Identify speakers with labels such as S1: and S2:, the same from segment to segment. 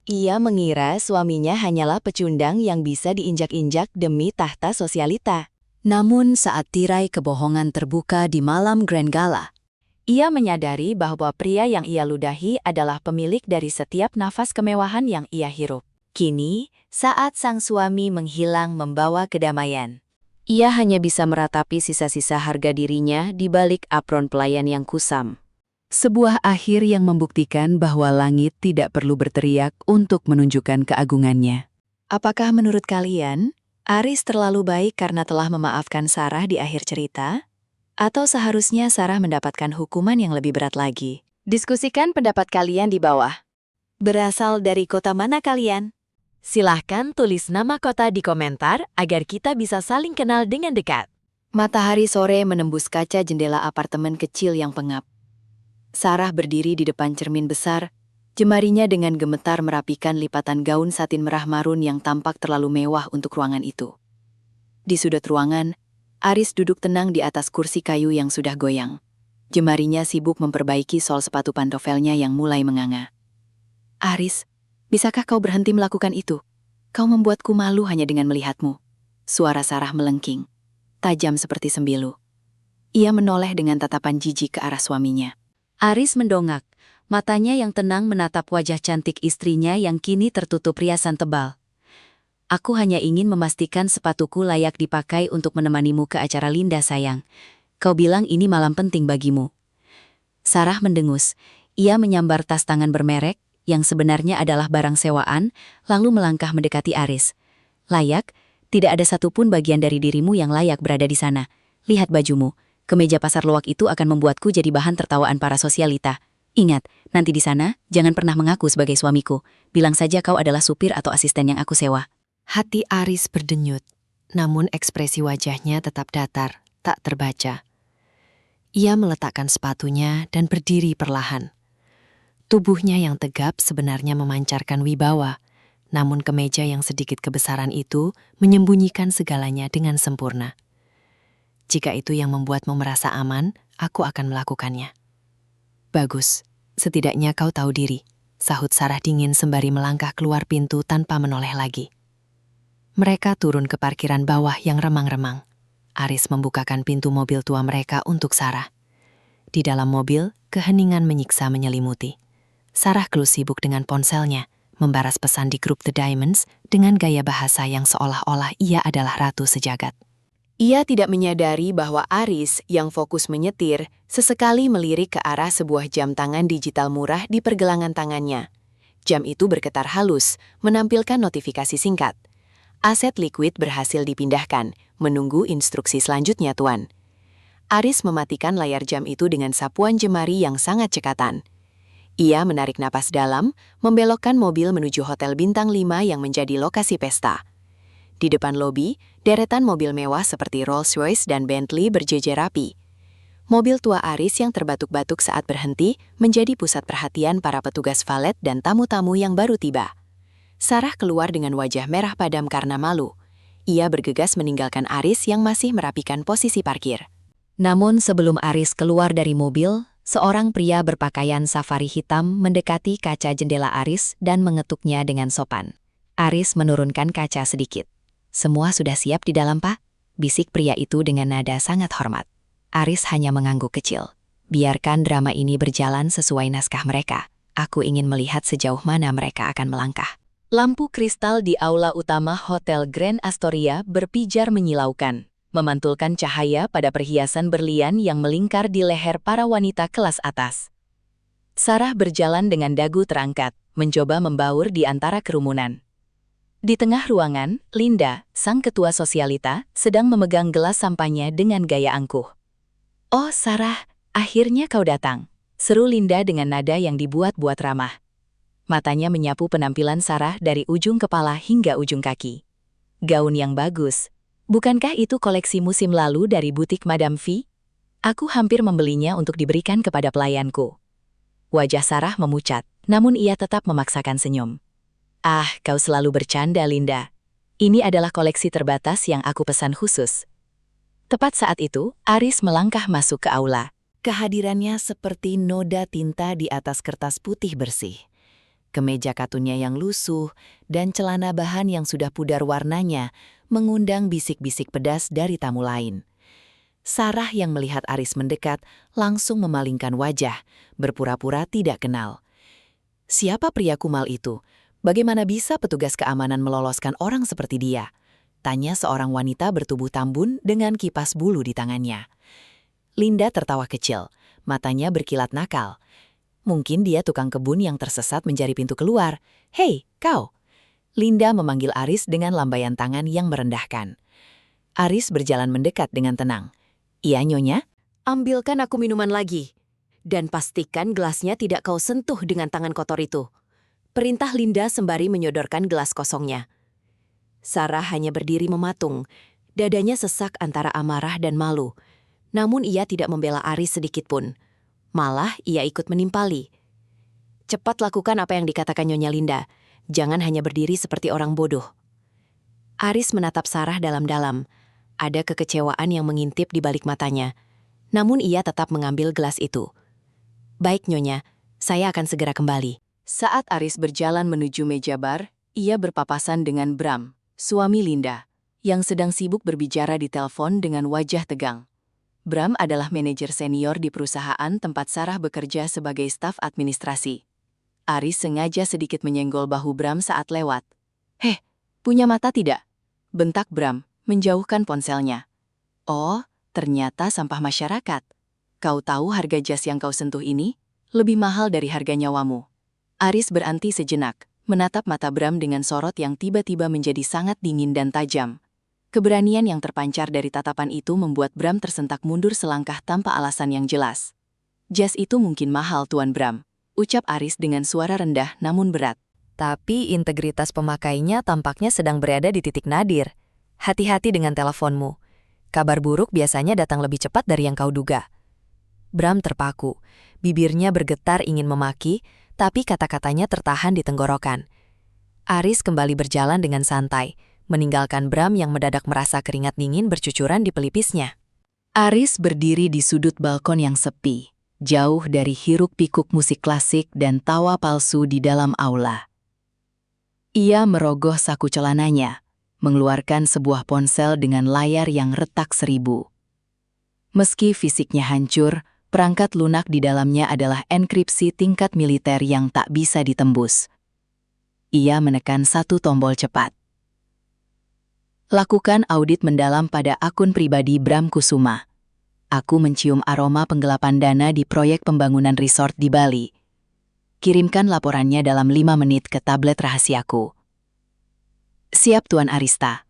S1: Ia mengira suaminya hanyalah pecundang yang bisa diinjak-injak demi tahta sosialita.
S2: Namun saat tirai kebohongan terbuka di malam Grand Gala,
S1: Ia menyadari bahwa pria yang ia ludahi adalah pemilik dari setiap nafas kemewahan yang ia hirup. Kini, saat sang suami menghilang membawa kedamaian, ia hanya bisa meratapi sisa-sisa harga dirinya di balik apron pelayan yang kusam.
S2: sebuah akhir yang membuktikan bahwa langit tidak perlu berteriak untuk menunjukkan keagungannya.
S1: Apakah menurut kalian, Aris terlalu baik karena telah memaafkan Sarah di akhir cerita? Atau seharusnya Sarah mendapatkan hukuman yang lebih berat lagi? Diskusikan pendapat kalian di bawah. Berasal dari kota mana kalian? Silahkan tulis nama kota di komentar agar kita bisa saling kenal dengan dekat. Matahari sore menembus kaca jendela apartemen kecil yang pengap. Sarah berdiri di depan cermin besar, jemarinya dengan gemetar merapikan lipatan gaun satin merah marun yang tampak terlalu mewah untuk ruangan itu. Di sudut ruangan, Aris duduk tenang di atas kursi kayu yang sudah goyang. Jemarinya sibuk memperbaiki sol sepatu pantofelnya yang mulai menganga. Aris, bisakah kau berhenti melakukan itu? Kau membuatku malu hanya dengan melihatmu. Suara Sarah melengking, tajam seperti sembilu. Ia menoleh dengan tatapan jijik ke arah suaminya. Aris mendongak, matanya yang tenang menatap wajah cantik istrinya yang kini tertutup riasan tebal. Aku hanya ingin memastikan sepatuku layak dipakai untuk menemanimu ke acara Linda sayang. Kau bilang ini malam penting bagimu. Sarah mendengus. Ia menyambar tas tangan bermerek, yang sebenarnya adalah barang sewaan, lalu melangkah mendekati Aris. Layak? Tidak ada satupun bagian dari dirimu yang layak berada di sana. Lihat bajumu. Kemeja pasar loak itu akan membuatku jadi bahan tertawaan para sosialita. Ingat, nanti di sana, jangan pernah mengaku sebagai suamiku. Bilang saja kau adalah supir atau asisten yang aku sewa.
S3: Hati Aris berdenyut, namun ekspresi wajahnya tetap datar, tak terbaca. Ia meletakkan sepatunya dan berdiri perlahan. Tubuhnya yang tegap sebenarnya memancarkan wibawa, namun kemeja yang sedikit kebesaran itu menyembunyikan segalanya dengan sempurna. Jika itu yang membuatmu merasa aman, aku akan melakukannya. Bagus, setidaknya kau tahu diri, sahut Sarah dingin sembari melangkah keluar pintu tanpa menoleh lagi. Mereka turun ke parkiran bawah yang remang-remang. Aris membukakan pintu mobil tua mereka untuk Sarah. Di dalam mobil, keheningan menyiksa menyelimuti. Sarah Clue sibuk dengan ponselnya, membaras pesan di grup The Diamonds dengan gaya bahasa yang seolah-olah ia adalah ratu sejagat.
S1: Ia tidak menyadari bahwa Aris yang fokus menyetir sesekali melirik ke arah sebuah jam tangan digital murah di pergelangan tangannya. Jam itu bergetar halus, menampilkan notifikasi singkat. Aset liquid berhasil dipindahkan, menunggu instruksi selanjutnya tuan. Aris mematikan layar jam itu dengan sapuan jemari yang sangat cekatan. Ia menarik napas dalam, membelokkan mobil menuju hotel bintang 5 yang menjadi lokasi pesta. Di depan lobi, deretan mobil mewah seperti Rolls-Royce dan Bentley berjejer rapi. Mobil tua Aris yang terbatuk-batuk saat berhenti menjadi pusat perhatian para petugas valet dan tamu-tamu yang baru tiba. Sarah keluar dengan wajah merah padam karena malu. Ia bergegas meninggalkan Aris yang masih merapikan posisi parkir. Namun sebelum Aris keluar dari mobil, seorang pria berpakaian safari hitam mendekati kaca jendela Aris dan mengetuknya dengan sopan. Aris menurunkan kaca sedikit. "Semua sudah siap di dalam, Pak?" bisik pria itu dengan nada sangat hormat. Aris hanya mengangguk kecil. "Biarkan drama ini berjalan sesuai naskah mereka. Aku ingin melihat sejauh mana mereka akan melangkah." Lampu kristal di aula utama Hotel Grand Astoria berpijar menyilaukan, memantulkan cahaya pada perhiasan berlian yang melingkar di leher para wanita kelas atas. Sarah berjalan dengan dagu terangkat, mencoba membaur di antara kerumunan. Di tengah ruangan, Linda, sang ketua sosialita, sedang memegang gelas sampahnya dengan gaya angkuh. "Oh Sarah, akhirnya kau datang," seru Linda dengan nada yang dibuat-buat ramah. Matanya menyapu penampilan Sarah dari ujung kepala hingga ujung kaki. "Gaun yang bagus. Bukankah itu koleksi musim lalu dari butik Madame V? Aku hampir membelinya untuk diberikan kepada pelayanku." Wajah Sarah memucat, namun ia tetap memaksakan senyum. "Ah, kau selalu bercanda, Linda. Ini adalah koleksi terbatas yang aku pesan khusus." Tepat saat itu, Aris melangkah masuk ke aula. Kehadirannya seperti noda tinta di atas kertas putih bersih.
S2: Kemeja katunnya yang lusuh dan celana bahan yang sudah pudar warnanya mengundang bisik-bisik pedas dari tamu lain. Sarah yang melihat Aris mendekat langsung memalingkan wajah, berpura-pura tidak kenal. Siapa pria kumal itu? Bagaimana bisa petugas keamanan meloloskan orang seperti dia? Tanya seorang wanita bertubuh tambun dengan kipas bulu di tangannya. Linda tertawa kecil, matanya berkilat nakal. Mungkin dia tukang kebun yang tersesat mencari pintu keluar. Hei, kau! Linda memanggil Aris dengan lambaian tangan yang merendahkan. Aris berjalan mendekat dengan tenang. Iya, Nyonya?
S1: Ambilkan aku minuman lagi. Dan pastikan gelasnya tidak kau sentuh dengan tangan kotor itu. Perintah Linda sembari menyodorkan gelas kosongnya. Sarah hanya berdiri mematung. Dadanya sesak antara amarah dan malu. Namun ia tidak membela Aris sedikitpun. Malah ia ikut menimpali. Cepat lakukan apa yang dikatakan Nyonya Linda. Jangan hanya berdiri seperti orang bodoh. Aris menatap Sarah dalam-dalam. Ada kekecewaan yang mengintip di balik matanya. Namun ia tetap mengambil gelas itu. Baik Nyonya, saya akan segera kembali. Saat Aris berjalan menuju meja bar, ia berpapasan dengan Bram, suami Linda, yang sedang sibuk berbicara di telepon dengan wajah tegang. Bram adalah manajer senior di perusahaan tempat Sarah bekerja sebagai staf administrasi. Aris sengaja sedikit menyenggol bahu Bram saat lewat. "Heh, punya mata tidak?" bentak Bram, menjauhkan ponselnya. "Oh, ternyata sampah masyarakat. Kau tahu harga jas yang kau sentuh ini? Lebih mahal dari harga nyawamu." Aris berhenti sejenak, menatap mata Bram dengan sorot yang tiba-tiba menjadi sangat dingin dan tajam. Keberanian yang terpancar dari tatapan itu membuat Bram tersentak mundur selangkah tanpa alasan yang jelas. "Jas itu mungkin mahal, Tuan Bram," ucap Aris dengan suara rendah namun berat.
S3: Tapi integritas pemakainya tampaknya sedang berada di titik nadir. Hati-hati dengan teleponmu. Kabar buruk biasanya datang lebih cepat dari yang kau duga. Bram terpaku. Bibirnya bergetar ingin memaki, tapi kata-katanya tertahan di tenggorokan. Aris kembali berjalan dengan santai, meninggalkan Bram yang mendadak merasa keringat dingin bercucuran di pelipisnya.
S2: Aris berdiri di sudut balkon yang sepi, jauh dari hiruk-pikuk musik klasik dan tawa palsu di dalam aula. Ia merogoh saku celananya, mengeluarkan sebuah ponsel dengan layar yang retak 1000. Meski fisiknya hancur, perangkat lunak di dalamnya adalah enkripsi tingkat militer yang tak bisa ditembus. Ia menekan satu tombol cepat. Lakukan audit mendalam pada akun pribadi Bram Kusuma. Aku mencium aroma penggelapan dana di proyek pembangunan resort di Bali. Kirimkan laporannya dalam 5 menit ke tablet rahasiaku. Siap, Tuan Arista.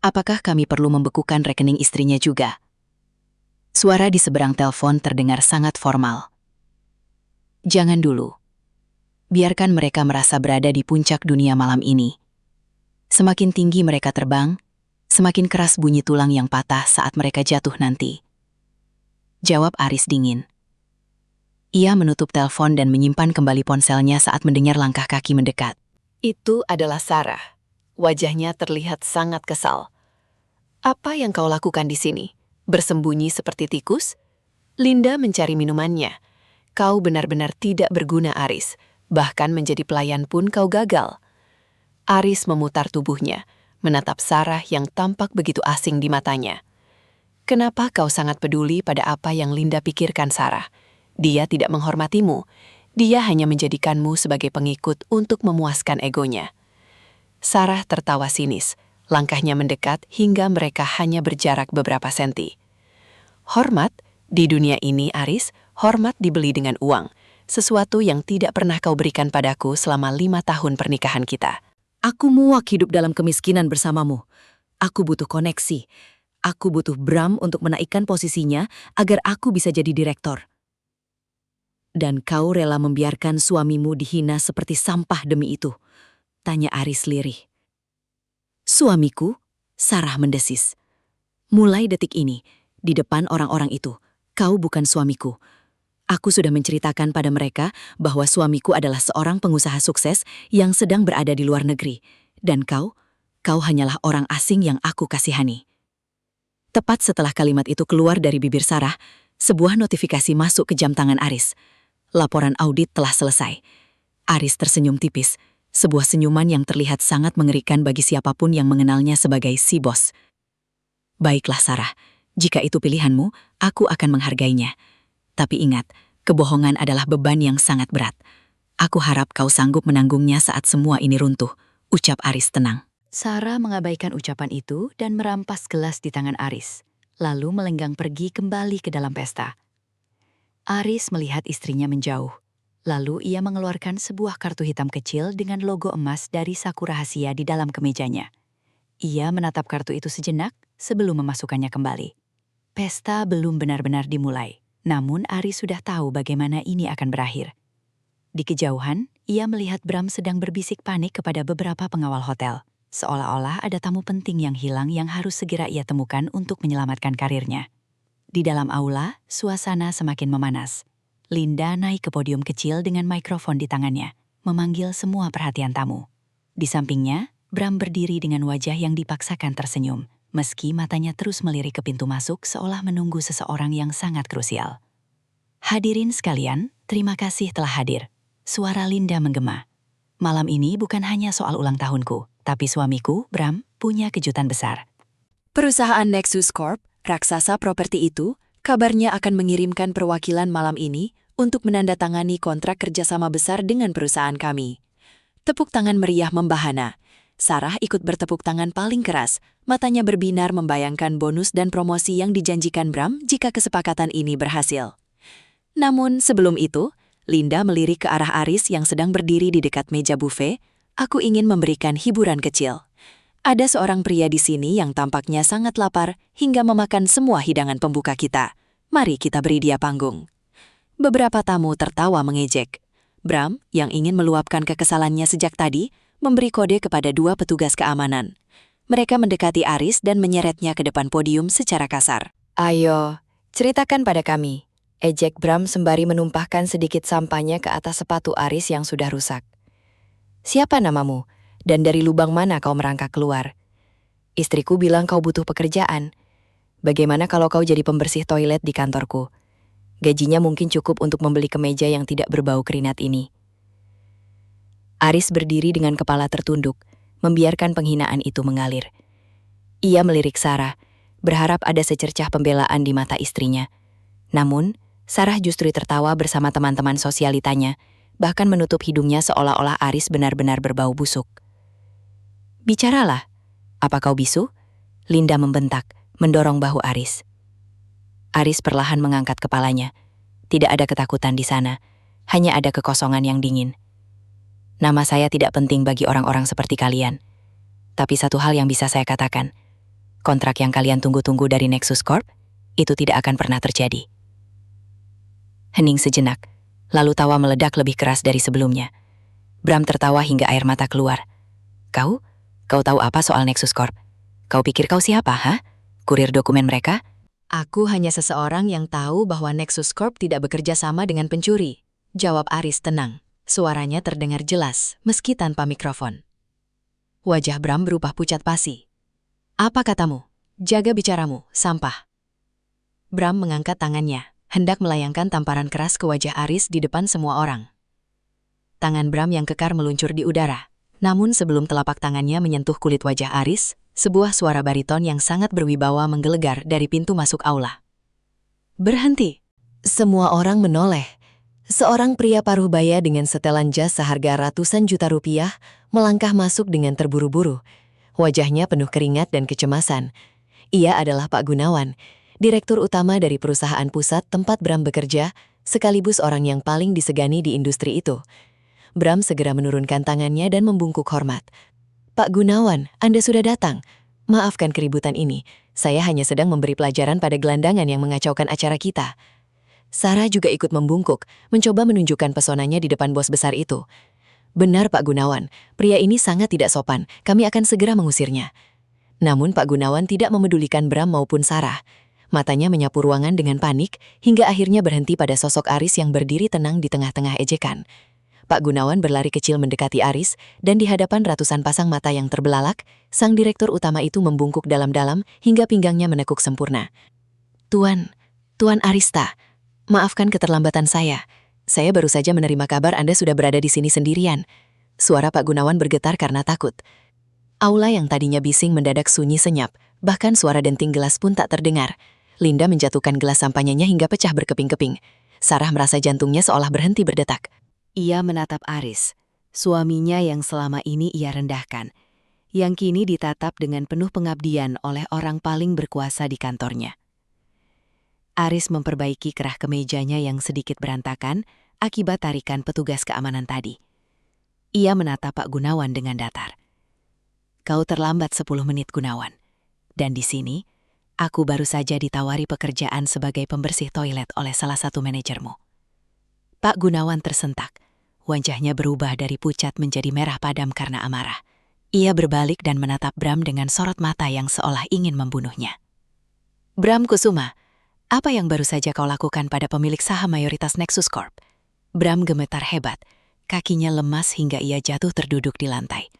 S2: Apakah kami perlu membekukan rekening istrinya juga? Suara di seberang telepon terdengar sangat formal. Jangan dulu. Biarkan mereka merasa berada di puncak dunia malam ini. Semakin tinggi mereka terbang, semakin keras bunyi tulang yang patah saat mereka jatuh nanti. Jawab Aris dingin. Ia menutup telepon dan menyimpan kembali ponselnya saat mendengar langkah kaki mendekat. Itu adalah Sarah. Wajahnya terlihat sangat kesal. "Apa yang kau lakukan di sini? Bersembunyi seperti tikus?" Linda mencari minumannya. "Kau benar-benar tidak berguna, Aris. Bahkan menjadi pelayan pun kau gagal." Aris memutar tubuhnya, menatap Sarah yang tampak begitu asing di matanya. "Kenapa kau sangat peduli pada apa yang Linda pikirkan, Sarah? Dia tidak menghormatimu. Dia hanya menjadikanmu sebagai pengikut untuk memuaskan egonya." Sarah tertawa sinis, langkahnya mendekat hingga mereka hanya berjarak beberapa senti. "Hormat? Di dunia ini, Aris, hormat dibeli dengan uang. Sesuatu yang tidak pernah kau berikan padaku selama 5 tahun pernikahan kita. Aku muak hidup dalam kemiskinan bersamamu. Aku butuh koneksi. Aku butuh Bram untuk menaikkan posisinya agar aku bisa jadi direktur. Dan kau rela membiarkan suamimu dihina seperti sampah demi itu?" tanya Aris lirih. "Suamiku?" Sarah mendesis. "Mulai detik ini, di depan orang-orang itu, kau bukan suamiku. Aku sudah menceritakan pada mereka bahwa suamiku adalah seorang pengusaha sukses yang sedang berada di luar negeri. Dan kau hanyalah orang asing yang aku kasihani." Tepat setelah kalimat itu keluar dari bibir Sarah, sebuah notifikasi masuk ke jam tangan Aris. Laporan audit telah selesai. Aris tersenyum tipis, sebuah senyuman yang terlihat sangat mengerikan bagi siapapun yang mengenalnya sebagai si bos. Baiklah Sarah, jika itu pilihanmu, aku akan menghargainya. Tapi ingat, kebohongan adalah beban yang sangat berat. Aku harap kau sanggup menanggungnya saat semua ini runtuh, ucap Aris tenang.
S3: Sarah mengabaikan ucapan itu dan merampas gelas di tangan Aris, lalu melenggang pergi kembali ke dalam pesta. Aris melihat istrinya menjauh. Lalu ia mengeluarkan sebuah kartu hitam kecil dengan logo emas dari saku rahasia di dalam kemejanya. Ia menatap kartu itu sejenak sebelum memasukkannya kembali. Pesta belum benar-benar dimulai, namun Aris sudah tahu bagaimana ini akan berakhir. Di kejauhan, ia melihat Bram sedang berbisik panik kepada beberapa pengawal hotel. Seolah-olah ada tamu penting yang hilang yang harus segera ia temukan untuk menyelamatkan karirnya. Di dalam aula, suasana semakin memanas. Linda naik ke podium kecil dengan mikrofon di tangannya, memanggil semua perhatian tamu. Di sampingnya, Bram berdiri dengan wajah yang dipaksakan tersenyum, meski matanya terus melirik ke pintu masuk seolah menunggu seseorang yang sangat krusial. Hadirin sekalian, terima kasih telah hadir. Suara Linda menggema. Malam ini bukan hanya soal ulang tahunku, tapi suamiku, Bram, punya kejutan besar.
S1: Perusahaan Nexus Corp, raksasa properti itu, kabarnya akan mengirimkan perwakilan malam ini untuk menandatangani kontrak kerjasama besar dengan perusahaan kami. Tepuk tangan meriah membahana. Sarah ikut bertepuk tangan paling keras, matanya berbinar membayangkan bonus dan promosi yang dijanjikan Bram jika kesepakatan ini berhasil. Namun sebelum itu, Linda melirik ke arah Aris yang sedang berdiri di dekat meja buffet. Aku ingin memberikan hiburan kecil. Ada seorang pria di sini yang tampaknya sangat lapar hingga memakan semua hidangan pembuka kita. Mari kita beri dia panggung. Beberapa tamu tertawa mengejek. Bram, yang ingin meluapkan kekesalannya sejak tadi, memberi kode kepada dua petugas keamanan. Mereka mendekati Aris dan menyeretnya ke depan podium secara kasar. Ayo, ceritakan pada kami. Ejek Bram sembari menumpahkan sedikit sampahnya ke atas sepatu Aris yang sudah rusak. Siapa namamu? Dan dari lubang mana kau merangkak keluar? Istriku bilang kau butuh pekerjaan. Bagaimana kalau kau jadi pembersih toilet di kantorku? Gajinya mungkin cukup untuk membeli kemeja yang tidak berbau keringat ini. Aris berdiri dengan kepala tertunduk, membiarkan penghinaan itu mengalir. Ia melirik Sarah, berharap ada secercah pembelaan di mata istrinya. Namun, Sarah justru tertawa bersama teman-teman sosialitanya, bahkan menutup hidungnya seolah-olah Aris benar-benar berbau busuk. Bicaralah. Apa kau bisu? Linda membentak, mendorong bahu Aris. Aris perlahan mengangkat kepalanya. Tidak ada ketakutan di sana, hanya ada kekosongan yang dingin. Nama saya tidak penting bagi orang-orang seperti kalian. Tapi satu hal yang bisa saya katakan, kontrak yang kalian tunggu-tunggu dari Nexus Corp, itu tidak akan pernah terjadi. Hening sejenak, lalu tawa meledak lebih keras dari sebelumnya. Bram tertawa hingga air mata keluar. Kau tahu apa soal Nexus Corp? Kau pikir kau siapa, ha? Kurir dokumen mereka? Aku hanya seseorang yang tahu bahwa Nexus Corp tidak bekerja sama dengan pencuri. Jawab Aris tenang. Suaranya terdengar jelas, meski tanpa mikrofon. Wajah Bram berubah pucat pasi. Apa katamu? Jaga bicaramu, sampah. Bram mengangkat tangannya, hendak melayangkan tamparan keras ke wajah Aris di depan semua orang. Tangan Bram yang kekar meluncur di udara. Namun sebelum telapak tangannya menyentuh kulit wajah Aris, sebuah suara bariton yang sangat berwibawa menggelegar dari pintu masuk aula. Berhenti. Semua orang menoleh. Seorang pria paruh baya dengan setelan jas seharga ratusan juta rupiah melangkah masuk dengan terburu-buru. Wajahnya penuh keringat dan kecemasan. Ia adalah Pak Gunawan, Direktur Utama dari perusahaan pusat tempat Bram bekerja, sekaligus orang yang paling disegani di industri itu. Bram segera menurunkan tangannya dan membungkuk hormat. Pak Gunawan, Anda sudah datang. Maafkan keributan ini, saya hanya sedang memberi pelajaran pada gelandangan yang mengacaukan acara kita. Sarah juga ikut membungkuk, mencoba menunjukkan pesonanya di depan bos besar itu. Benar Pak Gunawan, pria ini sangat tidak sopan, kami akan segera mengusirnya. Namun Pak Gunawan tidak memedulikan Bram maupun Sarah. Matanya menyapu ruangan dengan panik, hingga akhirnya berhenti pada sosok Aris yang berdiri tenang di tengah-tengah ejekan. Pak Gunawan berlari kecil mendekati Aris, dan di hadapan ratusan pasang mata yang terbelalak, sang direktur utama itu membungkuk dalam-dalam hingga pinggangnya menekuk sempurna. Tuan Arista, maafkan keterlambatan saya. Saya baru saja menerima kabar Anda sudah berada di sini sendirian. Suara Pak Gunawan bergetar karena takut. Aula yang tadinya bising mendadak sunyi senyap, bahkan suara denting gelas pun tak terdengar. Linda menjatuhkan gelas sampanyanya hingga pecah berkeping-keping. Sarah merasa jantungnya seolah berhenti berdetak.
S3: Ia menatap Aris, suaminya yang selama ini ia rendahkan, yang kini ditatap dengan penuh pengabdian oleh orang paling berkuasa di kantornya. Aris memperbaiki kerah kemejanya yang sedikit berantakan akibat tarikan petugas keamanan tadi. Ia menatap Pak Gunawan dengan datar. Kau terlambat 10 menit, Gunawan. Dan di sini, aku baru saja ditawari pekerjaan sebagai pembersih toilet oleh salah satu manajermu. Pak Gunawan tersentak. Wajahnya berubah dari pucat menjadi merah padam karena amarah. Ia berbalik dan menatap Bram dengan sorot mata yang seolah ingin membunuhnya. Bram Kusuma, apa yang baru saja kau lakukan pada pemilik saham mayoritas Nexus Corp? Bram gemetar hebat. Kakinya lemas hingga ia jatuh terduduk di lantai.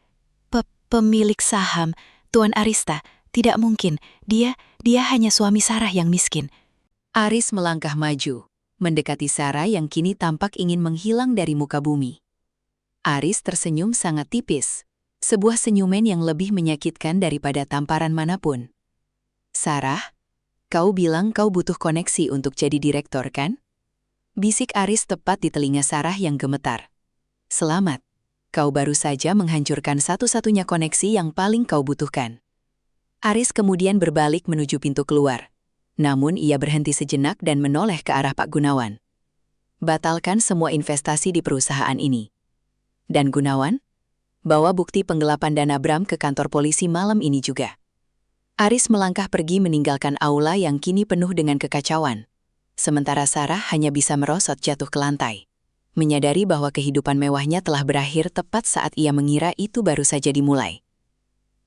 S3: Pemilik saham, Tuan Arista, tidak mungkin. Dia hanya suami Sarah yang miskin.
S2: Aris melangkah maju, mendekati Sarah yang kini tampak ingin menghilang dari muka bumi. Aris tersenyum sangat tipis, sebuah senyuman yang lebih menyakitkan daripada tamparan manapun. Sarah, kau bilang kau butuh koneksi untuk jadi direktur, kan? Bisik Aris tepat di telinga Sarah yang gemetar. Selamat. Kau baru saja menghancurkan satu-satunya koneksi yang paling kau butuhkan. Aris kemudian berbalik menuju pintu keluar. Namun ia berhenti sejenak dan menoleh ke arah Pak Gunawan. Batalkan semua investasi di perusahaan ini. Dan Gunawan, bawa bukti penggelapan dana Bram ke kantor polisi malam ini juga. Aris melangkah pergi meninggalkan aula yang kini penuh dengan kekacauan. Sementara Sarah hanya bisa merosot jatuh ke lantai. Menyadari bahwa kehidupan mewahnya telah berakhir tepat saat ia mengira itu baru saja dimulai.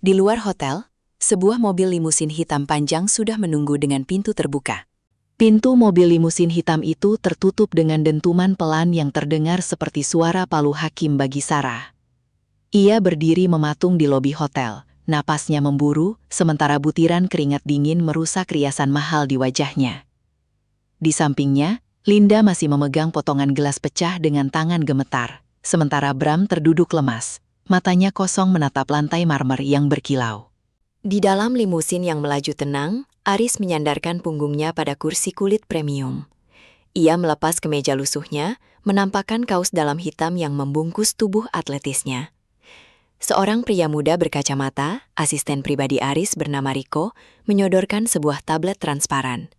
S2: Di luar hotel, sebuah mobil limusin hitam panjang sudah menunggu dengan pintu terbuka. Pintu mobil limusin hitam itu tertutup dengan dentuman pelan yang terdengar seperti suara palu hakim bagi Sarah. Ia berdiri mematung di lobi hotel, napasnya memburu, sementara butiran keringat dingin merusak riasan mahal di wajahnya. Di sampingnya, Linda masih memegang potongan gelas pecah dengan tangan gemetar, sementara Bram terduduk lemas, matanya kosong menatap lantai marmer yang berkilau. Di dalam limusin yang melaju tenang, Aris menyandarkan punggungnya pada kursi kulit premium. Ia melepas kemeja lusuhnya, menampakkan kaos dalam hitam yang membungkus tubuh atletisnya. Seorang pria muda berkacamata, asisten pribadi Aris bernama Rico, menyodorkan sebuah tablet transparan.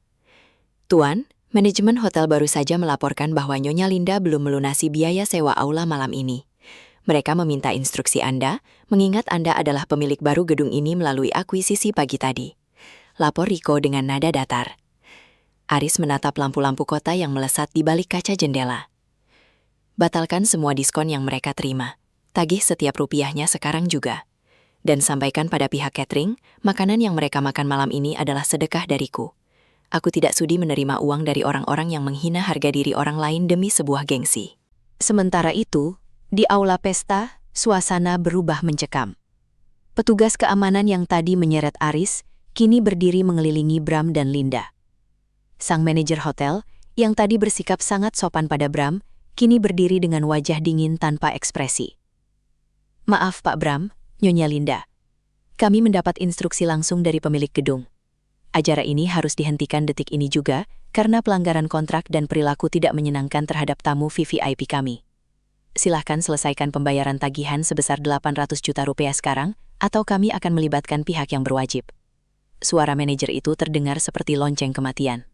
S2: Tuan, manajemen hotel baru saja melaporkan bahwa Nyonya Linda belum melunasi biaya sewa aula malam ini. Mereka meminta instruksi Anda, mengingat Anda adalah pemilik baru gedung ini melalui akuisisi pagi tadi. Lapor Rico dengan nada datar. Aris menatap lampu-lampu kota yang melesat di balik kaca jendela. Batalkan semua diskon yang mereka terima. Tagih setiap rupiahnya sekarang juga. Dan sampaikan pada pihak catering, makanan yang mereka makan malam ini adalah sedekah dariku. Aku tidak sudi menerima uang dari orang-orang yang menghina harga diri orang lain demi sebuah gengsi. Sementara itu, di aula pesta, suasana berubah mencekam. Petugas keamanan yang tadi menyeret Aris, kini berdiri mengelilingi Bram dan Linda. Sang manajer hotel, yang tadi bersikap sangat sopan pada Bram, kini berdiri dengan wajah dingin tanpa ekspresi. Maaf Pak Bram, Nyonya Linda. Kami mendapat instruksi langsung dari pemilik gedung. Acara ini harus dihentikan detik ini juga, karena pelanggaran kontrak dan perilaku tidak menyenangkan terhadap tamu VVIP kami. Silahkan selesaikan pembayaran tagihan sebesar 800 juta rupiah sekarang, atau kami akan melibatkan pihak yang berwajib. Suara manajer itu terdengar seperti lonceng kematian.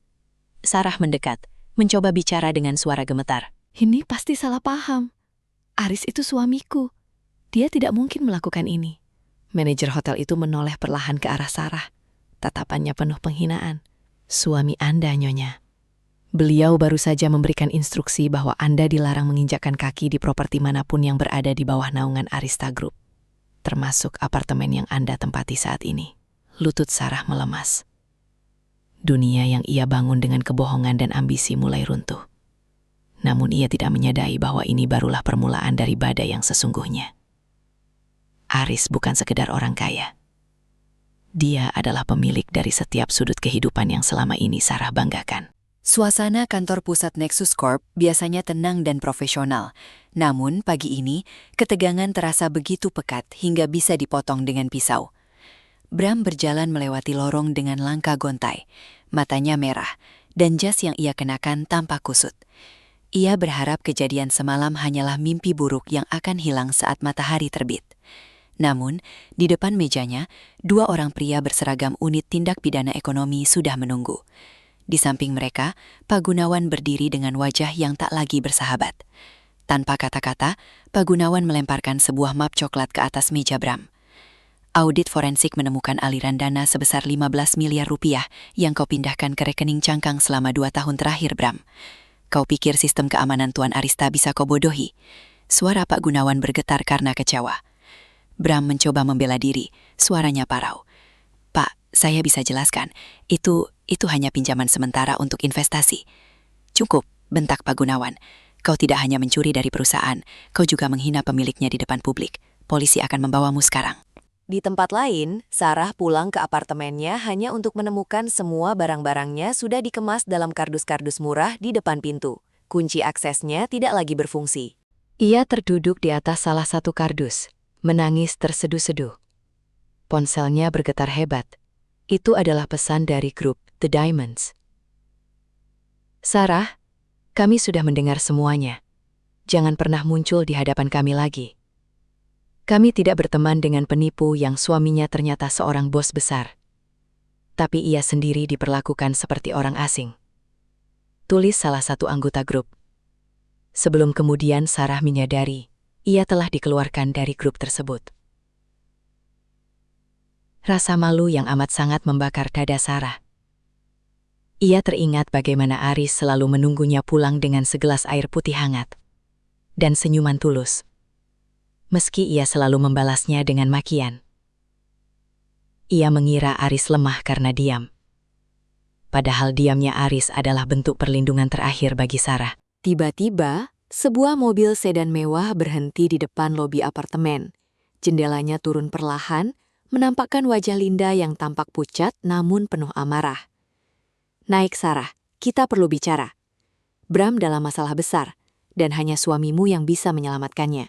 S2: Sarah mendekat, mencoba bicara dengan suara gemetar.
S3: Ini pasti salah paham. Aris itu suamiku. Dia tidak mungkin melakukan ini. Manajer hotel itu menoleh perlahan ke arah Sarah. Tatapannya penuh penghinaan. Suami Anda, Nyonya. Beliau baru saja memberikan instruksi bahwa Anda dilarang menginjakkan kaki di properti manapun yang berada di bawah naungan Arista Group, termasuk apartemen yang Anda tempati saat ini. Lutut Sarah melemas. Dunia yang ia bangun dengan kebohongan dan ambisi mulai runtuh. Namun ia tidak menyadari bahwa ini barulah permulaan dari badai yang sesungguhnya. Aris bukan sekedar orang kaya. Dia adalah pemilik dari setiap sudut kehidupan yang selama ini Sarah banggakan. Suasana kantor pusat Nexus Corp biasanya tenang dan profesional. Namun pagi ini, ketegangan terasa begitu pekat hingga bisa dipotong dengan pisau. Bram berjalan melewati lorong dengan langkah gontai. Matanya merah, dan jas yang ia kenakan tampak kusut. Ia berharap kejadian semalam hanyalah mimpi buruk yang akan hilang saat matahari terbit. Namun, di depan mejanya, 2 orang pria berseragam unit tindak pidana ekonomi sudah menunggu. Di samping mereka, Pak Gunawan berdiri dengan wajah yang tak lagi bersahabat. Tanpa kata-kata, Pak Gunawan melemparkan sebuah map coklat ke atas meja Bram. Audit forensik menemukan aliran dana sebesar 15 miliar rupiah yang kau pindahkan ke rekening cangkang selama 2 tahun terakhir, Bram. Kau pikir sistem keamanan Tuan Arista bisa kau bodohi? Suara Pak Gunawan bergetar karena kecewa. Bram mencoba membela diri, suaranya parau. Pak, saya bisa jelaskan. Itu hanya pinjaman sementara untuk investasi. Cukup, bentak Pak Gunawan. Kau tidak hanya mencuri dari perusahaan, kau juga menghina pemiliknya di depan publik. Polisi akan membawamu sekarang.
S1: Di tempat lain, Sarah pulang ke apartemennya hanya untuk menemukan semua barang-barangnya sudah dikemas dalam kardus-kardus murah di depan pintu. Kunci aksesnya tidak lagi berfungsi.
S2: Ia terduduk di atas salah satu kardus, menangis terseduh-seduh. Ponselnya bergetar hebat. Itu adalah pesan dari grup The Diamonds. Sarah, kami sudah mendengar semuanya. Jangan pernah muncul di hadapan kami lagi. Kami tidak berteman dengan penipu yang suaminya ternyata seorang bos besar. Tapi ia sendiri diperlakukan seperti orang asing. Tulis salah satu anggota grup. Sebelum kemudian Sarah menyadari, ia telah dikeluarkan dari grup tersebut. Rasa malu yang amat sangat membakar dada Sarah. Ia teringat bagaimana Aris selalu menunggunya pulang dengan segelas air putih hangat dan senyuman tulus. Meski ia selalu membalasnya dengan makian. Ia mengira Aris lemah karena diam. Padahal diamnya Aris adalah bentuk perlindungan terakhir bagi Sarah.
S1: Tiba-tiba, sebuah mobil sedan mewah berhenti di depan lobi apartemen. Jendelanya turun perlahan, menampakkan wajah Linda yang tampak pucat namun penuh amarah. Naik Sarah, kita perlu bicara. Bram dalam masalah besar, dan hanya suamimu yang bisa menyelamatkannya.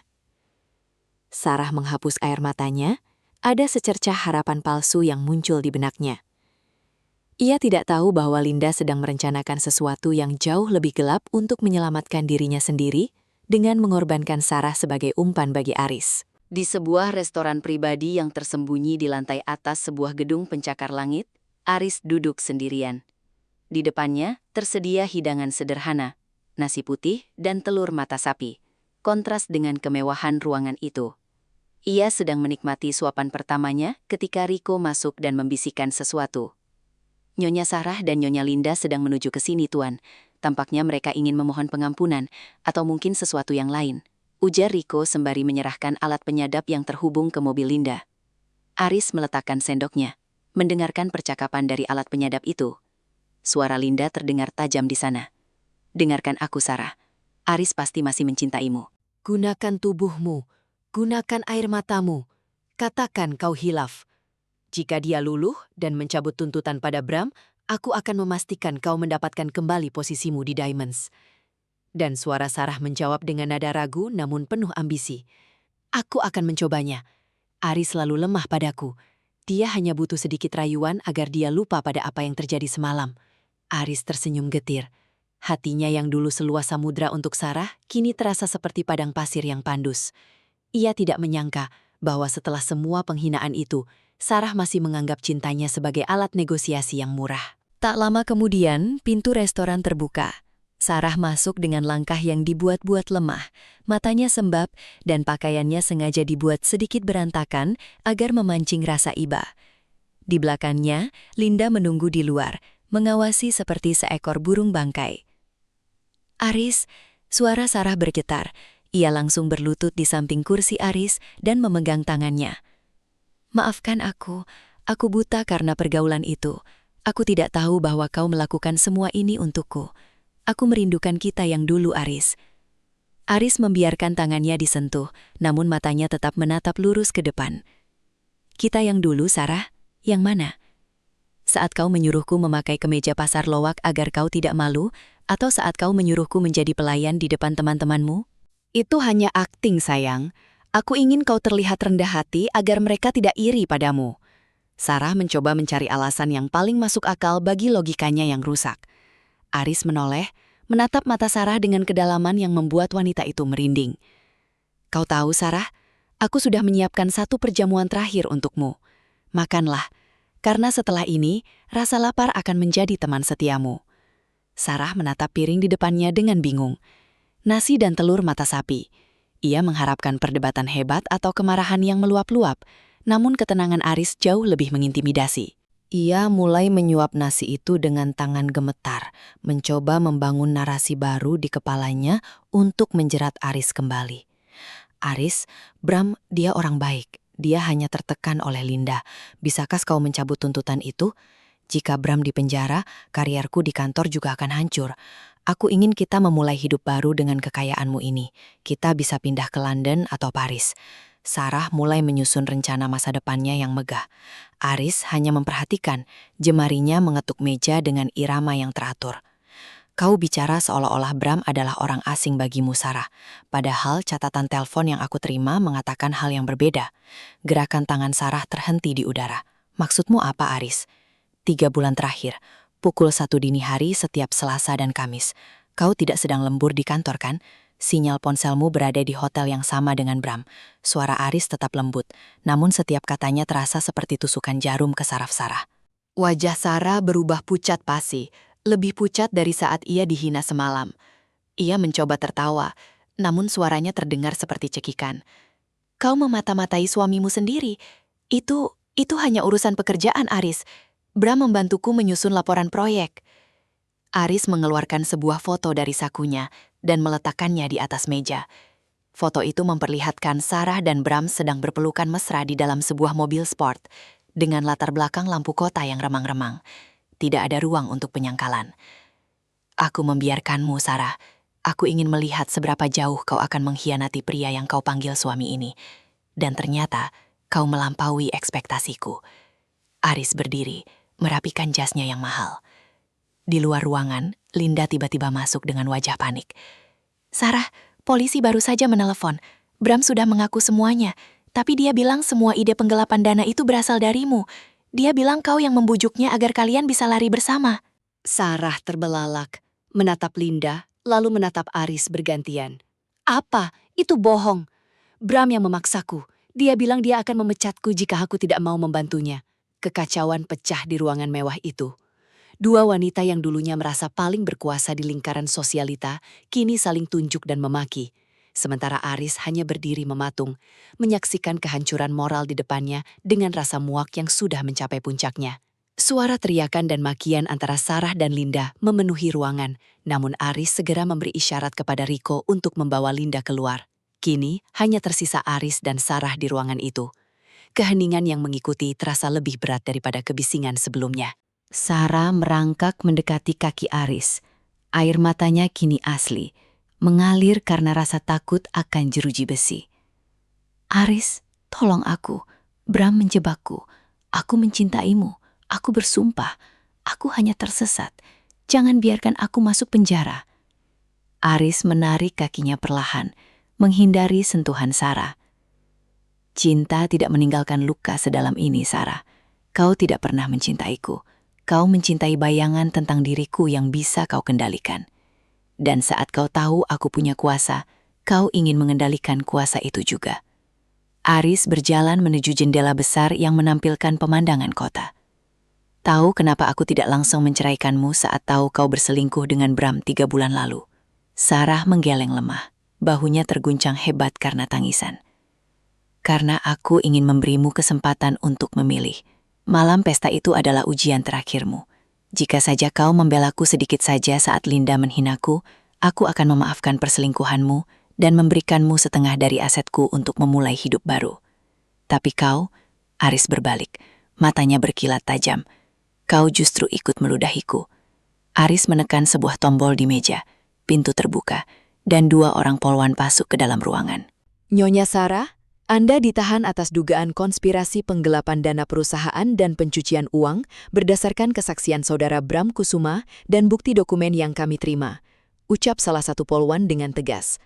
S1: Sarah menghapus air matanya, ada secercah harapan palsu yang muncul di benaknya. Ia tidak tahu bahwa Linda sedang merencanakan sesuatu yang jauh lebih gelap untuk menyelamatkan dirinya sendiri dengan mengorbankan Sarah sebagai umpan bagi Aris.
S2: Di sebuah restoran pribadi yang tersembunyi di lantai atas sebuah gedung pencakar langit, Aris duduk sendirian. Di depannya tersedia hidangan sederhana, nasi putih dan telur mata sapi, kontras dengan kemewahan ruangan itu. Ia sedang menikmati suapan pertamanya ketika Rico masuk dan membisikkan sesuatu. Nyonya Sarah dan Nyonya Linda sedang menuju ke sini, Tuan. Tampaknya mereka ingin memohon pengampunan, atau mungkin sesuatu yang lain, ujar Rico sembari menyerahkan alat penyadap yang terhubung ke mobil Linda. Aris meletakkan sendoknya, mendengarkan percakapan dari alat penyadap itu. Suara Linda terdengar tajam di sana. Dengarkan aku, Sarah. Aris pasti masih mencintaimu.
S1: Gunakan tubuhmu, gunakan air matamu, katakan kau hilaf. Jika dia luluh dan mencabut tuntutan pada Bram, aku akan memastikan kau mendapatkan kembali posisimu di Diamonds. Dan suara Sarah menjawab dengan nada ragu namun penuh ambisi. Aku akan mencobanya. Aris selalu lemah padaku. Dia hanya butuh sedikit rayuan agar dia lupa pada apa yang terjadi semalam. Aris tersenyum getir. Hatinya yang dulu seluas samudra untuk Sarah, kini terasa seperti padang pasir yang pandus. Ia tidak menyangka bahwa setelah semua penghinaan itu, Sarah masih menganggap cintanya sebagai alat negosiasi yang murah. Tak lama kemudian, pintu restoran terbuka. Sarah masuk dengan langkah yang dibuat-buat lemah, matanya sembab, dan pakaiannya sengaja dibuat sedikit berantakan agar memancing rasa iba. Di belakangnya, Linda menunggu di luar, mengawasi seperti seekor burung bangkai. Aris, suara Sarah bergetar. Ia langsung berlutut di samping kursi Aris dan memegang tangannya. Maafkan aku buta karena pergaulan itu. Aku tidak tahu bahwa kau melakukan semua ini untukku. Aku merindukan kita yang dulu, Aris. Aris membiarkan tangannya disentuh, namun matanya tetap menatap lurus ke depan. Kita yang dulu, Sarah? Yang mana?
S3: Saat kau menyuruhku memakai kemeja pasar lowak agar kau tidak malu, atau saat kau menyuruhku menjadi pelayan di depan teman-temanmu?
S1: Itu hanya akting, sayang. Aku ingin kau terlihat rendah hati agar mereka tidak iri padamu. Sarah mencoba mencari alasan yang paling masuk akal bagi logikanya yang rusak. Aris menoleh, menatap mata Sarah dengan kedalaman yang membuat wanita itu merinding. Kau tahu, Sarah, aku sudah menyiapkan satu perjamuan terakhir untukmu. Makanlah, karena setelah ini, rasa lapar akan menjadi teman setiamu. Sarah menatap piring di depannya dengan bingung. Nasi dan telur mata sapi. Ia mengharapkan perdebatan hebat atau kemarahan yang meluap-luap, namun ketenangan Aris jauh lebih mengintimidasi. Ia mulai menyuap nasi itu dengan tangan gemetar, mencoba membangun narasi baru di kepalanya untuk menjerat Aris kembali. Aris, Bram, dia orang baik. Dia hanya tertekan oleh Linda. Bisakah kau mencabut tuntutan itu? Jika Bram dipenjara, karierku di kantor juga akan hancur. Aku ingin kita memulai hidup baru dengan kekayaanmu ini. Kita bisa pindah ke London atau Paris. Sarah mulai menyusun rencana masa depannya yang megah. Aris hanya memperhatikan, jemarinya mengetuk meja dengan irama yang teratur. Kau bicara seolah-olah Bram adalah orang asing bagimu, Sarah. Padahal catatan telepon yang aku terima mengatakan hal yang berbeda. Gerakan tangan Sarah terhenti di udara. Maksudmu apa, Aris? 3 bulan terakhir, pukul 1 dini hari setiap Selasa dan Kamis. Kau tidak sedang lembur di kantor, kan? Sinyal ponselmu berada di hotel yang sama dengan Bram. Suara Aris tetap lembut, namun setiap katanya terasa seperti tusukan jarum ke saraf Sarah. Wajah Sarah berubah pucat pasi, lebih pucat dari saat ia dihina semalam. Ia mencoba tertawa, namun suaranya terdengar seperti cekikan. Kau memata-matai suamimu sendiri. Itu hanya urusan pekerjaan, Aris. Bram membantuku menyusun laporan proyek. Aris mengeluarkan sebuah foto dari sakunya dan meletakkannya di atas meja. Foto itu memperlihatkan Sarah dan Bram sedang berpelukan mesra di dalam sebuah mobil sport dengan latar belakang lampu kota yang remang-remang. Tidak ada ruang untuk penyangkalan. Aku membiarkanmu, Sarah. Aku ingin melihat seberapa jauh kau akan mengkhianati pria yang kau panggil suami ini. Dan ternyata kau melampaui ekspektasiku. Aris berdiri, merapikan jasnya yang mahal. Di luar ruangan, Linda tiba-tiba masuk dengan wajah panik. Sarah, polisi baru saja menelepon. Bram sudah mengaku semuanya, tapi dia bilang semua ide penggelapan dana itu berasal darimu. Dia bilang kau yang membujuknya agar kalian bisa lari bersama. Sarah terbelalak, menatap Linda, lalu menatap Aris bergantian. Apa? Itu bohong. Bram yang memaksaku. Dia bilang dia akan memecatku jika aku tidak mau membantunya. Kekacauan pecah di ruangan mewah itu. Dua wanita yang dulunya merasa paling berkuasa di lingkaran sosialita, kini saling tunjuk dan memaki. Sementara Aris hanya berdiri mematung, menyaksikan kehancuran moral di depannya dengan rasa muak yang sudah mencapai puncaknya. Suara teriakan dan makian antara Sarah dan Linda memenuhi ruangan, namun Aris segera memberi isyarat kepada Rico untuk membawa Linda keluar. Kini hanya tersisa Aris dan Sarah di ruangan itu. Keheningan yang mengikuti terasa lebih berat daripada kebisingan sebelumnya. Sarah merangkak mendekati kaki Aris. Air matanya kini asli, mengalir karena rasa takut akan jeruji besi. Aris, tolong aku. Bram menjebakku. Aku mencintaimu. Aku bersumpah. Aku hanya tersesat. Jangan biarkan aku masuk penjara. Aris menarik kakinya perlahan, menghindari sentuhan Sarah. Cinta tidak meninggalkan luka sedalam ini, Sarah. Kau tidak pernah mencintaiku. Kau mencintai bayangan tentang diriku yang bisa kau kendalikan. Dan saat kau tahu aku punya kuasa, kau ingin mengendalikan kuasa itu juga. Aris berjalan menuju jendela besar yang menampilkan pemandangan kota. Tahu kenapa aku tidak langsung menceraikanmu saat tahu kau berselingkuh dengan Bram 3 bulan lalu? Sarah menggeleng lemah, bahunya terguncang hebat karena tangisan. Karena aku ingin memberimu kesempatan untuk memilih. Malam pesta itu adalah ujian terakhirmu. Jika saja kau membelaku sedikit saja saat Linda menghinaku, aku akan memaafkan perselingkuhanmu dan memberikanmu setengah dari asetku untuk memulai hidup baru. Tapi kau, Aris berbalik, matanya berkilat tajam. Kau justru ikut meludahiku. Aris menekan sebuah tombol di meja, pintu terbuka, dan 2 orang polwan masuk ke dalam ruangan. Nyonya Sarah, Anda ditahan atas dugaan konspirasi penggelapan dana perusahaan dan pencucian uang berdasarkan kesaksian saudara Bram Kusuma dan bukti dokumen yang kami terima, ucap salah satu polwan dengan tegas.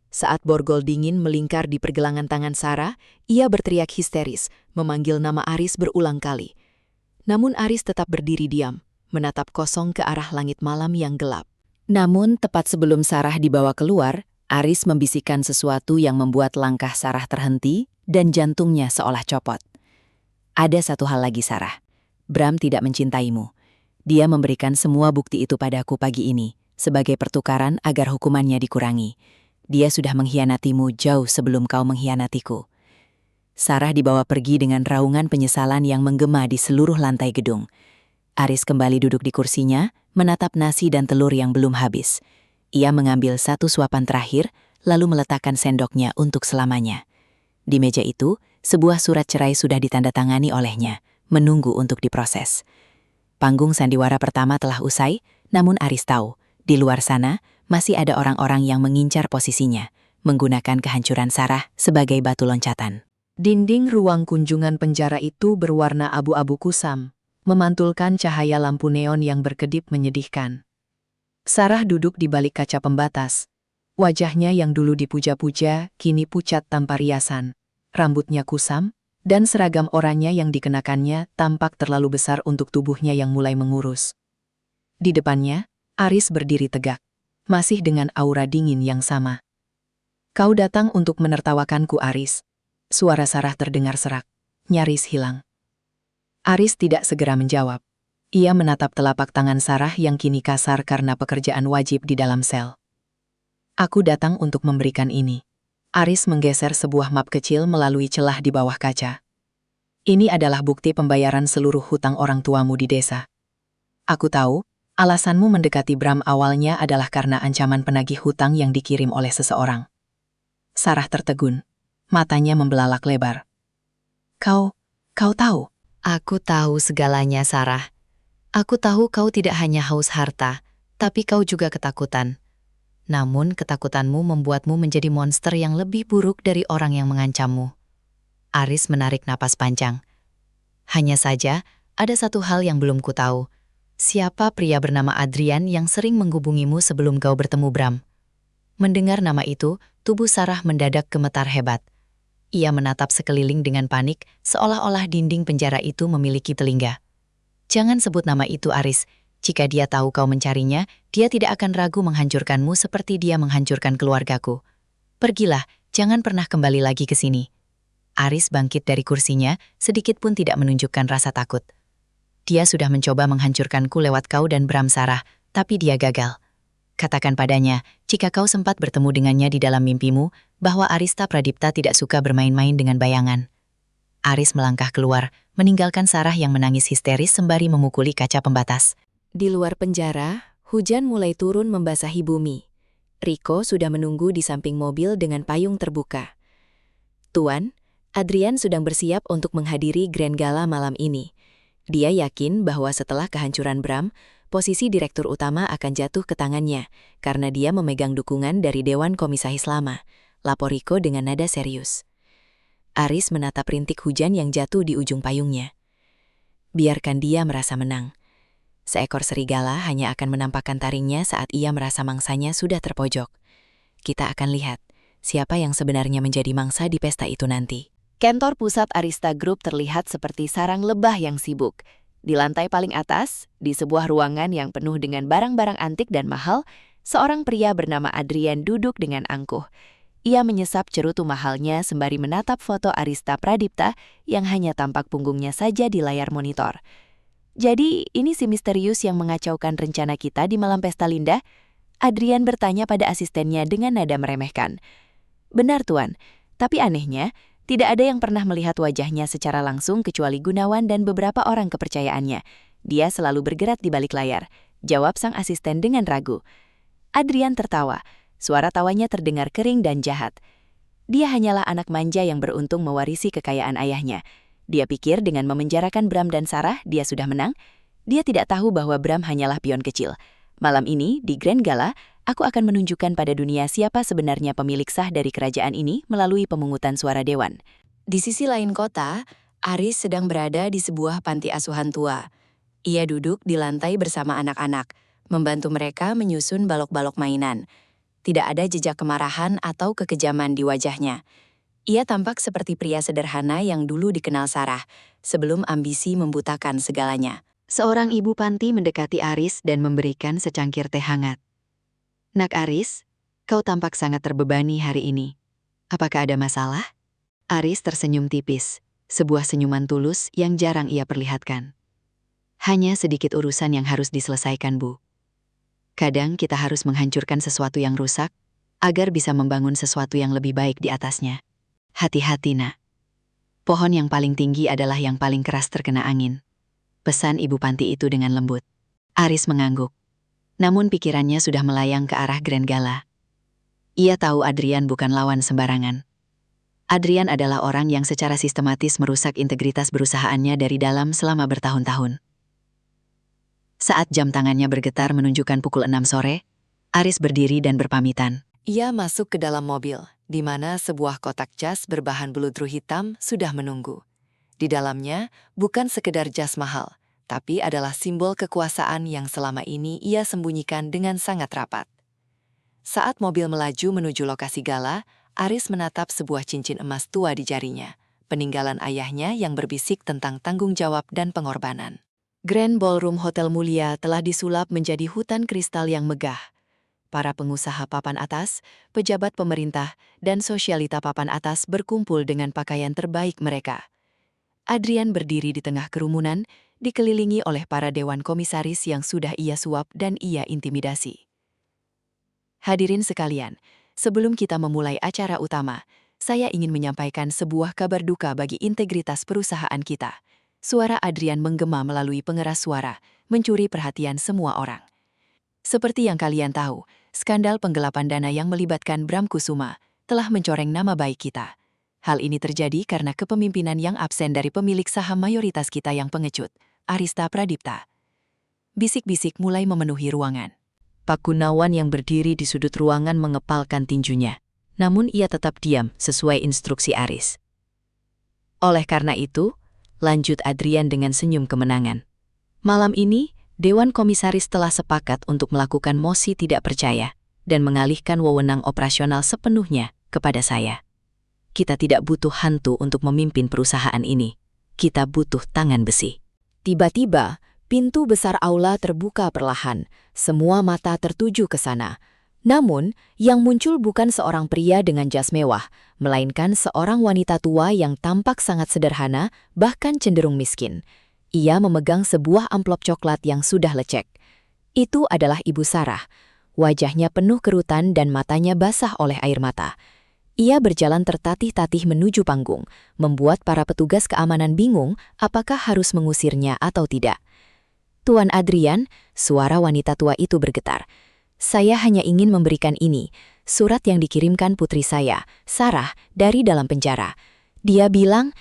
S1: Saat borgol dingin melingkar di pergelangan tangan Sarah, ia berteriak histeris, memanggil nama Aris berulang kali. Namun Aris tetap berdiri diam, menatap kosong ke arah langit malam yang gelap. Namun tepat sebelum Sarah dibawa keluar, Aris membisikkan sesuatu yang membuat langkah Sarah terhenti dan jantungnya seolah copot. Ada satu hal lagi, Sarah. Bram tidak mencintaimu. Dia memberikan semua bukti itu padaku pagi ini, sebagai pertukaran agar hukumannya dikurangi. Dia sudah mengkhianatimu jauh sebelum kau mengkhianatiku. Sarah dibawa pergi dengan raungan penyesalan yang menggema di seluruh lantai gedung. Aris kembali duduk di kursinya, menatap nasi dan telur yang belum habis. Ia mengambil satu suapan terakhir, lalu meletakkan sendoknya untuk selamanya. Di meja itu, sebuah surat cerai sudah ditandatangani olehnya, menunggu untuk diproses. Panggung sandiwara pertama telah usai, namun Aris tahu, di luar sana masih ada orang-orang yang mengincar posisinya, menggunakan kehancuran Sarah sebagai batu loncatan. Dinding ruang kunjungan penjara itu berwarna abu-abu kusam, memantulkan cahaya lampu neon yang berkedip menyedihkan. Sarah duduk di balik kaca pembatas. Wajahnya yang dulu dipuja-puja, kini pucat tanpa riasan. Rambutnya kusam, dan seragam oranye yang dikenakannya tampak terlalu besar untuk tubuhnya yang mulai mengurus. Di depannya, Aris berdiri tegak, masih dengan aura dingin yang sama. "Kau datang untuk menertawakanku, Aris." Suara Sarah terdengar serak, nyaris hilang. Aris tidak segera menjawab. Ia menatap telapak tangan Sarah yang kini kasar karena pekerjaan wajib di dalam sel. "Aku datang untuk memberikan ini." Aris menggeser sebuah map kecil melalui celah di bawah kaca. "Ini adalah bukti pembayaran seluruh hutang orang tuamu di desa. Aku tahu, alasanmu mendekati Bram awalnya adalah karena ancaman penagih hutang yang dikirim oleh seseorang." Sarah tertegun, matanya membelalak lebar. Kau tahu?"
S3: Aku tahu segalanya, Sarah. Aku tahu kau tidak hanya haus harta, tapi kau juga ketakutan. Namun ketakutanmu membuatmu menjadi monster yang lebih buruk dari orang yang mengancammu. Aris menarik napas panjang. Hanya saja, ada satu hal yang belum ku tahu. Siapa pria bernama Adrian yang sering menghubungimu sebelum kau bertemu Bram? Mendengar nama itu, tubuh Sarah mendadak gemetar hebat. Ia menatap sekeliling dengan panik, seolah-olah dinding penjara itu memiliki telinga. "Jangan sebut nama itu, Aris. Jika dia tahu kau mencarinya, dia tidak akan ragu menghancurkanmu seperti dia menghancurkan keluargaku. Pergilah, jangan pernah kembali lagi ke sini." Aris bangkit dari kursinya, sedikit pun tidak menunjukkan rasa takut. "Dia sudah mencoba menghancurkanku lewat kau dan Bram, Sarah, tapi dia gagal. Katakan padanya, jika kau sempat bertemu dengannya di dalam mimpimu, bahwa Arista Pradipta tidak suka bermain-main dengan bayangan." Aris melangkah keluar, meninggalkan Sarah yang menangis histeris sembari memukuli kaca pembatas. Di luar penjara, hujan mulai turun membasahi bumi. Rico sudah menunggu di samping mobil dengan payung terbuka. "Tuan, Adrian sedang bersiap untuk menghadiri Grand Gala malam ini. Dia yakin bahwa setelah kehancuran Bram, posisi direktur utama akan jatuh ke tangannya, karena dia memegang dukungan dari Dewan Komisaris Lama," lapor Rico dengan nada serius. Aris menatap rintik hujan yang jatuh di ujung payungnya. Biarkan dia merasa menang. Seekor serigala hanya akan menampakkan taringnya saat ia merasa mangsanya sudah terpojok. Kita akan lihat siapa yang sebenarnya menjadi mangsa di pesta itu nanti. Kantor pusat Arista Group terlihat seperti sarang lebah yang sibuk. Di lantai paling atas, di sebuah ruangan yang penuh dengan barang-barang antik dan mahal, seorang pria bernama Adrian duduk dengan angkuh. Ia menyesap cerutu mahalnya sembari menatap foto Arista Pradipta yang hanya tampak punggungnya saja di layar monitor. "Jadi, ini si misterius yang mengacaukan rencana kita di malam pesta Linda?" Adrian bertanya pada asistennya dengan nada meremehkan. "Benar, Tuan. Tapi anehnya, tidak ada yang pernah melihat wajahnya secara langsung kecuali Gunawan dan beberapa orang kepercayaannya. Dia selalu bergerak di balik layar," jawab sang asisten dengan ragu. Adrian tertawa. Suara tawanya terdengar kering dan jahat. Dia hanyalah anak manja yang beruntung mewarisi kekayaan ayahnya. Dia pikir dengan memenjarakan Bram dan Sarah, dia sudah menang. Dia tidak tahu bahwa Bram hanyalah pion kecil.
S2: Malam ini, di Grand Gala, aku akan menunjukkan pada dunia siapa sebenarnya pemilik sah dari kerajaan ini melalui pemungutan suara dewan.
S1: Di sisi lain kota, Aris sedang berada di sebuah panti asuhan tua. Ia duduk di lantai bersama anak-anak, membantu mereka menyusun balok-balok mainan. Tidak ada jejak kemarahan atau kekejaman di wajahnya. Ia tampak seperti pria sederhana yang dulu dikenal Sarah, sebelum ambisi membutakan segalanya. Seorang ibu panti mendekati Aris dan memberikan secangkir teh hangat. "Nak Aris, kau tampak sangat terbebani hari ini. Apakah ada masalah?" Aris tersenyum tipis, sebuah senyuman tulus yang jarang ia perlihatkan. "Hanya sedikit urusan yang harus diselesaikan, Bu. Kadang kita harus menghancurkan sesuatu yang rusak, agar bisa membangun sesuatu yang lebih baik di atasnya. Hati-hati, Nak. Pohon yang paling tinggi adalah yang paling keras terkena angin." Pesan ibu panti itu dengan lembut. Aris mengangguk. Namun pikirannya sudah melayang ke arah Grand Gala. Ia tahu Adrian bukan lawan sembarangan. Adrian adalah orang yang secara sistematis merusak integritas perusahaannya dari dalam selama bertahun-tahun. Saat jam tangannya bergetar menunjukkan pukul 6 sore, Aris berdiri dan berpamitan.
S3: Ia masuk ke dalam mobil, di mana sebuah kotak jas berbahan beludru hitam sudah menunggu. Di dalamnya bukan sekedar jas mahal, tapi adalah simbol kekuasaan yang selama ini ia sembunyikan dengan sangat rapat. Saat mobil melaju menuju lokasi gala, Aris menatap sebuah cincin emas tua di jarinya, peninggalan ayahnya yang berbisik tentang tanggung jawab dan pengorbanan. Grand Ballroom Hotel Mulia telah disulap menjadi hutan kristal yang megah. Para pengusaha papan atas, pejabat pemerintah, dan sosialita papan atas berkumpul dengan pakaian terbaik mereka. Adrian berdiri di tengah kerumunan, dikelilingi oleh para dewan komisaris yang sudah ia suap dan ia intimidasi. Hadirin sekalian, sebelum kita memulai acara utama, saya ingin menyampaikan sebuah kabar duka bagi integritas perusahaan kita. Suara Adrian menggema melalui pengeras suara, mencuri perhatian semua orang. Seperti yang kalian tahu, skandal penggelapan dana yang melibatkan Bram Kusuma telah mencoreng nama baik kita. Hal ini terjadi karena kepemimpinan yang absen dari pemilik saham mayoritas kita yang pengecut, Arista Pradipta. Bisik-bisik mulai memenuhi ruangan. Pak Gunawan yang berdiri di sudut ruangan mengepalkan tinjunya. Namun ia tetap diam sesuai instruksi Aris. Oleh karena itu, lanjut Adrian dengan senyum kemenangan. Malam ini, Dewan Komisaris telah sepakat untuk melakukan mosi tidak percaya dan mengalihkan wewenang operasional sepenuhnya kepada saya. Kita tidak butuh hantu untuk memimpin perusahaan ini. Kita butuh tangan besi. Tiba-tiba, pintu besar aula terbuka perlahan. Semua mata tertuju ke sana. Namun, yang muncul bukan seorang pria dengan jas mewah, melainkan seorang wanita tua yang tampak sangat sederhana, bahkan cenderung miskin. Ia memegang sebuah amplop coklat yang sudah lecek. Itu adalah Ibu Sarah. Wajahnya penuh kerutan dan matanya basah oleh air mata. Ia berjalan tertatih-tatih menuju panggung, membuat para petugas keamanan bingung apakah harus mengusirnya atau tidak. "Tuan Adrian," suara wanita tua itu bergetar. "Saya hanya ingin memberikan ini, surat yang dikirimkan putri saya, Sarah, dari dalam penjara. Dia bilang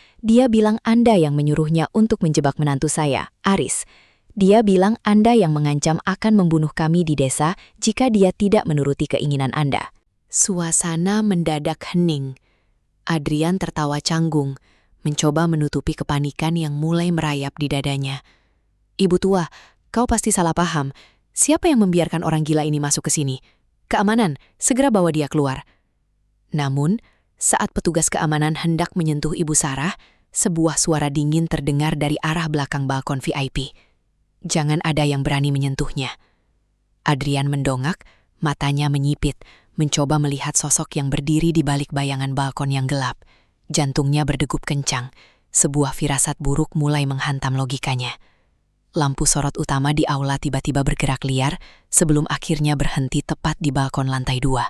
S3: Anda yang menyuruhnya untuk menjebak menantu saya, Aris. Dia bilang Anda yang mengancam akan membunuh kami di desa jika dia tidak menuruti keinginan Anda." Suasana mendadak hening. Adrian tertawa canggung, mencoba menutupi kepanikan yang mulai merayap di dadanya. "Ibu tua, kau pasti salah paham. Siapa yang membiarkan orang gila ini masuk ke sini? Keamanan, segera bawa dia keluar." Namun, saat petugas keamanan hendak menyentuh Ibu Sarah, sebuah suara dingin terdengar dari arah belakang balkon VIP. "Jangan ada yang berani menyentuhnya." Adrian mendongak, matanya menyipit, mencoba melihat sosok yang berdiri di balik bayangan balkon yang gelap. Jantungnya berdegup kencang. Sebuah firasat buruk mulai menghantam logikanya. Lampu sorot utama di aula tiba-tiba bergerak liar sebelum akhirnya berhenti tepat di balkon lantai 2.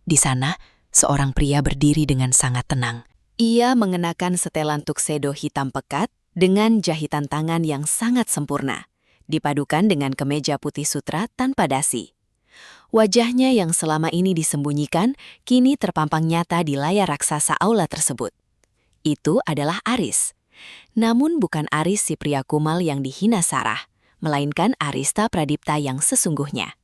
S3: Di sana, seorang pria berdiri dengan sangat tenang. Ia mengenakan setelan tuxedo hitam pekat dengan jahitan tangan yang sangat sempurna, dipadukan dengan kemeja putih sutra tanpa dasi. Wajahnya yang selama ini disembunyikan, kini terpampang nyata di layar raksasa aula tersebut. Itu adalah Aris. Namun bukan Aris si pria kumal yang dihina Sarah, melainkan Arista Pradipta yang sesungguhnya.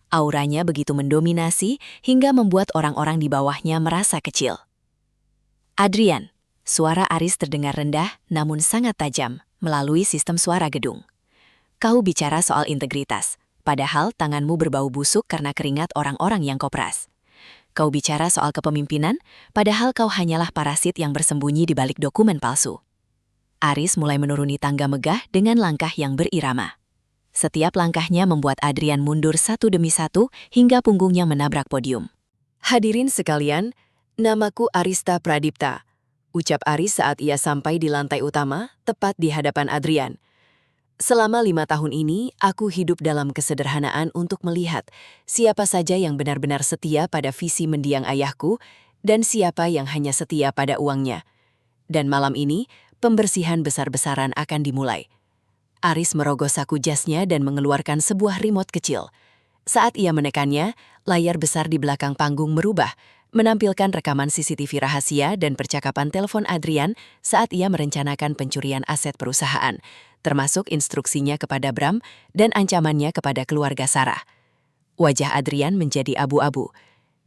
S1: Auranya begitu mendominasi hingga membuat orang-orang di bawahnya merasa kecil. Adrian, suara Aris terdengar rendah namun sangat tajam melalui sistem suara gedung. Kau bicara soal integritas, padahal tanganmu berbau busuk karena keringat orang-orang yang kau peras. Kau bicara soal kepemimpinan, padahal kau hanyalah parasit yang bersembunyi di balik dokumen palsu. Aris mulai menuruni tangga megah dengan langkah yang berirama. Setiap langkahnya membuat Adrian mundur satu demi satu hingga punggungnya menabrak podium. Hadirin sekalian, namaku Arista Pradipta. Ucap Aris saat ia sampai di lantai utama, tepat di hadapan Adrian. Selama 5 tahun ini, aku hidup dalam kesederhanaan untuk melihat siapa saja yang benar-benar setia pada visi mendiang ayahku dan siapa yang hanya setia pada uangnya. Dan malam ini, pembersihan besar-besaran akan dimulai. Aris merogoh saku jasnya dan mengeluarkan sebuah remote kecil. Saat ia menekannya, layar besar di belakang panggung merubah, menampilkan rekaman CCTV rahasia dan percakapan telepon Adrian saat ia merencanakan pencurian aset perusahaan, termasuk instruksinya kepada Bram dan ancamannya kepada keluarga Sarah. Wajah Adrian menjadi abu-abu.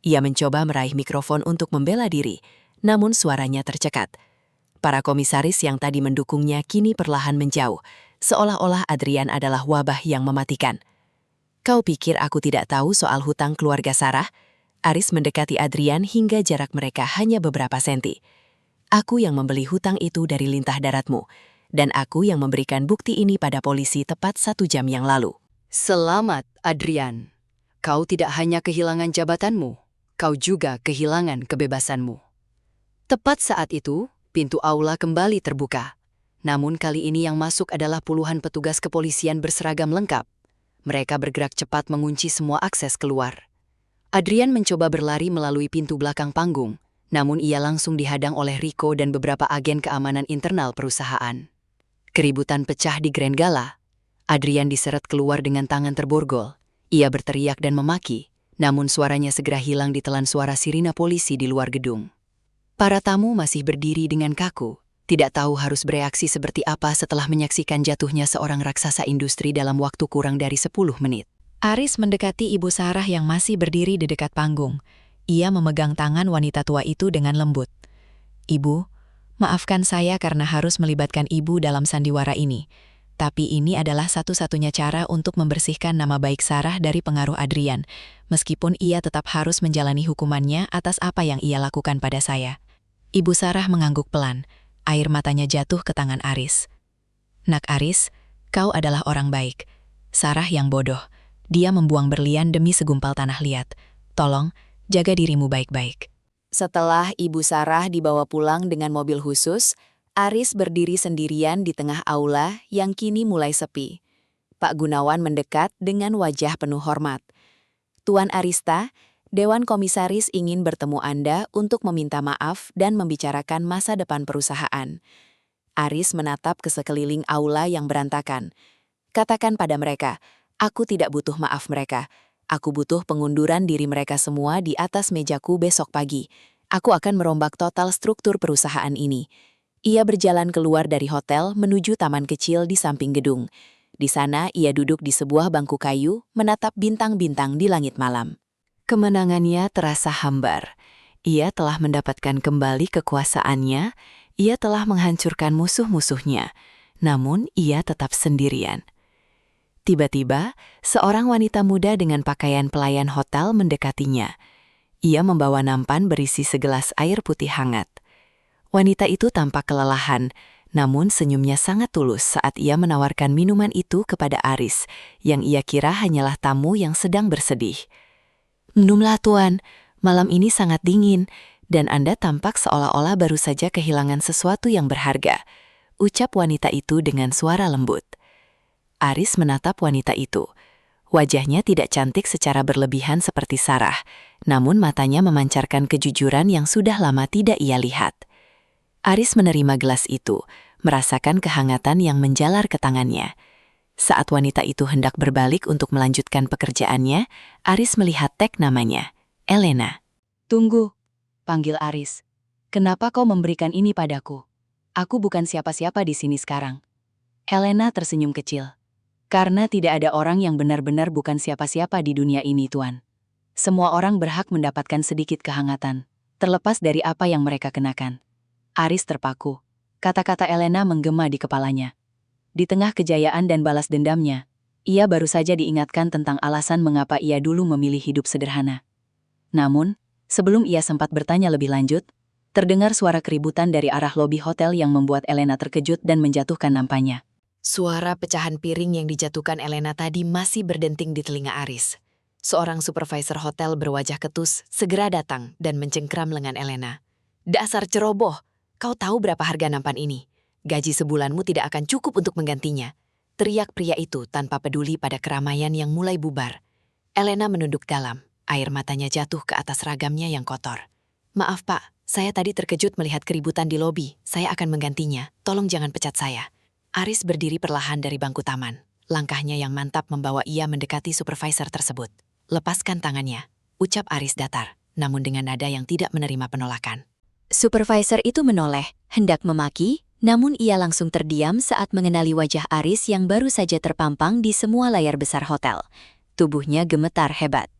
S1: Ia mencoba meraih mikrofon untuk membela diri, namun suaranya tercekat. Para komisaris yang tadi mendukungnya kini perlahan menjauh, seolah-olah Adrian adalah wabah yang mematikan. Kau pikir aku tidak tahu soal hutang keluarga Sarah? Aris mendekati Adrian hingga jarak mereka hanya beberapa senti. Aku yang membeli hutang itu dari lintah daratmu, dan aku yang memberikan bukti ini pada polisi tepat 1 jam yang lalu.
S2: Selamat, Adrian. Kau tidak hanya kehilangan jabatanmu, kau juga kehilangan kebebasanmu. Tepat saat itu, pintu aula kembali terbuka. Namun kali ini yang masuk adalah puluhan petugas kepolisian berseragam lengkap. Mereka bergerak cepat mengunci semua akses keluar. Adrian mencoba berlari melalui pintu belakang panggung, namun ia langsung dihadang oleh Rico dan beberapa agen keamanan internal perusahaan. Keributan pecah di Grand Gala. Adrian diseret keluar dengan tangan terborgol. Ia berteriak dan memaki, namun suaranya segera hilang ditelan suara sirina polisi di luar gedung. Para tamu masih berdiri dengan kaku, tidak tahu harus bereaksi seperti apa setelah menyaksikan jatuhnya seorang raksasa industri dalam waktu kurang dari 10 menit.
S3: Aris mendekati Ibu Sarah yang masih berdiri di dekat panggung. Ia memegang tangan wanita tua itu dengan lembut. "Ibu, maafkan saya karena harus melibatkan Ibu dalam sandiwara ini. Tapi ini adalah satu-satunya cara untuk membersihkan nama baik Sarah dari pengaruh Adrian, meskipun ia tetap harus menjalani hukumannya atas apa yang ia lakukan pada saya." Ibu Sarah mengangguk pelan. Air matanya jatuh ke tangan Aris. "Nak Aris, kau adalah orang baik. Sarah yang bodoh. Dia membuang berlian demi segumpal tanah liat. Tolong, jaga dirimu baik-baik."
S1: Setelah Ibu Sarah dibawa pulang dengan mobil khusus, Aris berdiri sendirian di tengah aula yang kini mulai sepi. Pak Gunawan mendekat dengan wajah penuh hormat. "Tuan Arista, Dewan Komisaris ingin bertemu Anda untuk meminta maaf dan membicarakan masa depan perusahaan." Aris menatap ke sekeliling aula yang berantakan. "Katakan pada mereka, aku tidak butuh maaf mereka. Aku butuh pengunduran diri mereka semua di atas mejaku besok pagi. Aku akan merombak total struktur perusahaan ini." Ia berjalan keluar dari hotel menuju taman kecil di samping gedung. Di sana ia duduk di sebuah bangku kayu, menatap bintang-bintang di langit malam. Kemenangannya terasa hambar. Ia telah mendapatkan kembali kekuasaannya, ia telah menghancurkan musuh-musuhnya, namun ia tetap sendirian. Tiba-tiba, seorang wanita muda dengan pakaian pelayan hotel mendekatinya. Ia membawa nampan berisi segelas air putih hangat. Wanita itu tampak kelelahan, namun senyumnya sangat tulus saat ia menawarkan minuman itu kepada Aris, yang ia kira hanyalah tamu yang sedang bersedih. "Minumlah Tuan, malam ini sangat dingin, dan Anda tampak seolah-olah baru saja kehilangan sesuatu yang berharga," ucap wanita itu dengan suara lembut. Aris menatap wanita itu. Wajahnya tidak cantik secara berlebihan seperti Sarah, namun matanya memancarkan kejujuran yang sudah lama tidak ia lihat. Aris menerima gelas itu, merasakan kehangatan yang menjalar ke tangannya. Saat wanita itu hendak berbalik untuk melanjutkan pekerjaannya, Aris melihat tag namanya, Elena.
S2: "Tunggu," panggil Aris. "Kenapa kau memberikan ini padaku? Aku bukan siapa-siapa di sini sekarang." Elena tersenyum kecil. Karena tidak ada orang yang benar-benar bukan siapa-siapa di dunia ini, Tuan. Semua orang berhak mendapatkan sedikit kehangatan, terlepas dari apa yang mereka kenakan. Aris terpaku. Kata-kata Elena menggema di kepalanya. Di tengah kejayaan dan balas dendamnya, ia baru saja diingatkan tentang alasan mengapa ia dulu memilih hidup sederhana. Namun, sebelum ia sempat bertanya lebih lanjut, terdengar suara keributan dari arah lobi hotel yang membuat Elena terkejut dan menjatuhkan nampaknya.
S1: Suara pecahan piring yang dijatuhkan Elena tadi masih berdenting di telinga Aris. Seorang supervisor hotel berwajah ketus segera datang dan mencengkram lengan Elena. "Dasar ceroboh, kau tahu berapa harga nampan ini? Gaji sebulanmu tidak akan cukup untuk menggantinya." Teriak pria itu tanpa peduli pada keramaian yang mulai bubar. Elena menunduk dalam, air matanya jatuh ke atas ragamnya yang kotor. "Maaf Pak, saya tadi terkejut melihat keributan di lobi. Saya akan menggantinya, tolong jangan pecat saya." Aris berdiri perlahan dari bangku taman. Langkahnya yang mantap membawa ia mendekati supervisor tersebut. "Lepaskan tangannya," ucap Aris datar, namun dengan nada yang tidak menerima penolakan.
S4: Supervisor itu menoleh, hendak memaki, namun ia langsung terdiam saat mengenali wajah Aris yang baru saja terpampang di semua layar besar hotel. Tubuhnya gemetar hebat.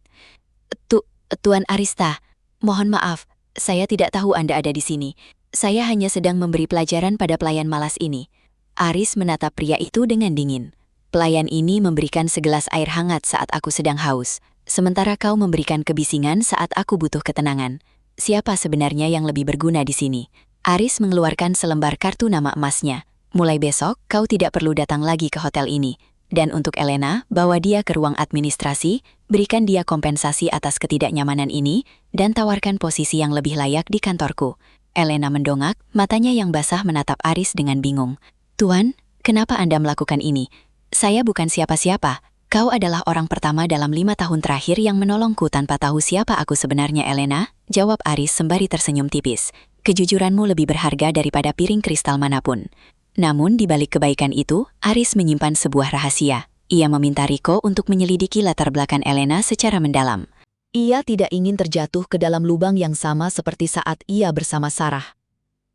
S4: Tuan Arista, mohon maaf, saya tidak tahu Anda ada di sini. Saya hanya sedang memberi pelajaran pada pelayan malas ini." Aris menatap pria itu dengan dingin. "Pelayan ini memberikan segelas air hangat saat aku sedang haus, sementara kau memberikan kebisingan saat aku butuh ketenangan. Siapa sebenarnya yang lebih berguna di sini?" Aris mengeluarkan selembar kartu nama emasnya. "Mulai besok, kau tidak perlu datang lagi ke hotel ini. Dan untuk Elena, bawa dia ke ruang administrasi, berikan dia kompensasi atas ketidaknyamanan ini, dan tawarkan posisi yang lebih layak di kantorku." Elena mendongak, matanya yang basah menatap Aris dengan bingung. "Tuan, kenapa Anda melakukan ini? Saya bukan siapa-siapa. Kau adalah orang pertama dalam 5 tahun terakhir yang menolongku tanpa tahu siapa aku sebenarnya, Elena," jawab Aris sembari tersenyum tipis. "Kejujuranmu lebih berharga daripada piring kristal manapun." Namun di balik kebaikan itu, Aris menyimpan sebuah rahasia. Ia meminta Rico untuk menyelidiki latar belakang Elena secara mendalam. Ia tidak ingin terjatuh ke dalam lubang yang sama seperti saat ia bersama Sarah.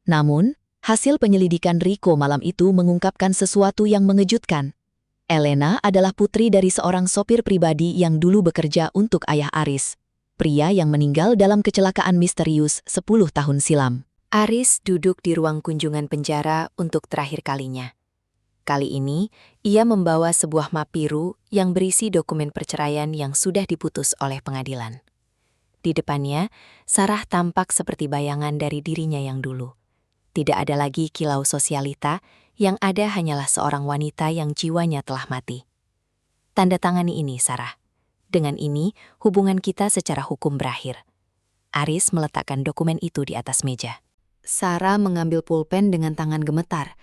S4: Namun, hasil penyelidikan Rico malam itu mengungkapkan sesuatu yang mengejutkan. Elena adalah putri dari seorang sopir pribadi yang dulu bekerja untuk ayah Aris, pria yang meninggal dalam kecelakaan misterius 10 tahun silam. Aris duduk di ruang kunjungan penjara untuk terakhir kalinya. Kali ini, ia membawa sebuah map biru yang berisi dokumen perceraian yang sudah diputus oleh pengadilan. Di depannya, Sarah tampak seperti bayangan dari dirinya yang dulu. Tidak ada lagi kilau sosialita, yang ada hanyalah seorang wanita yang jiwanya telah mati. "Tanda tangani ini, Sarah. Dengan ini, hubungan kita secara hukum berakhir." Aris meletakkan dokumen itu di atas meja. Sarah mengambil pulpen dengan tangan gemetar.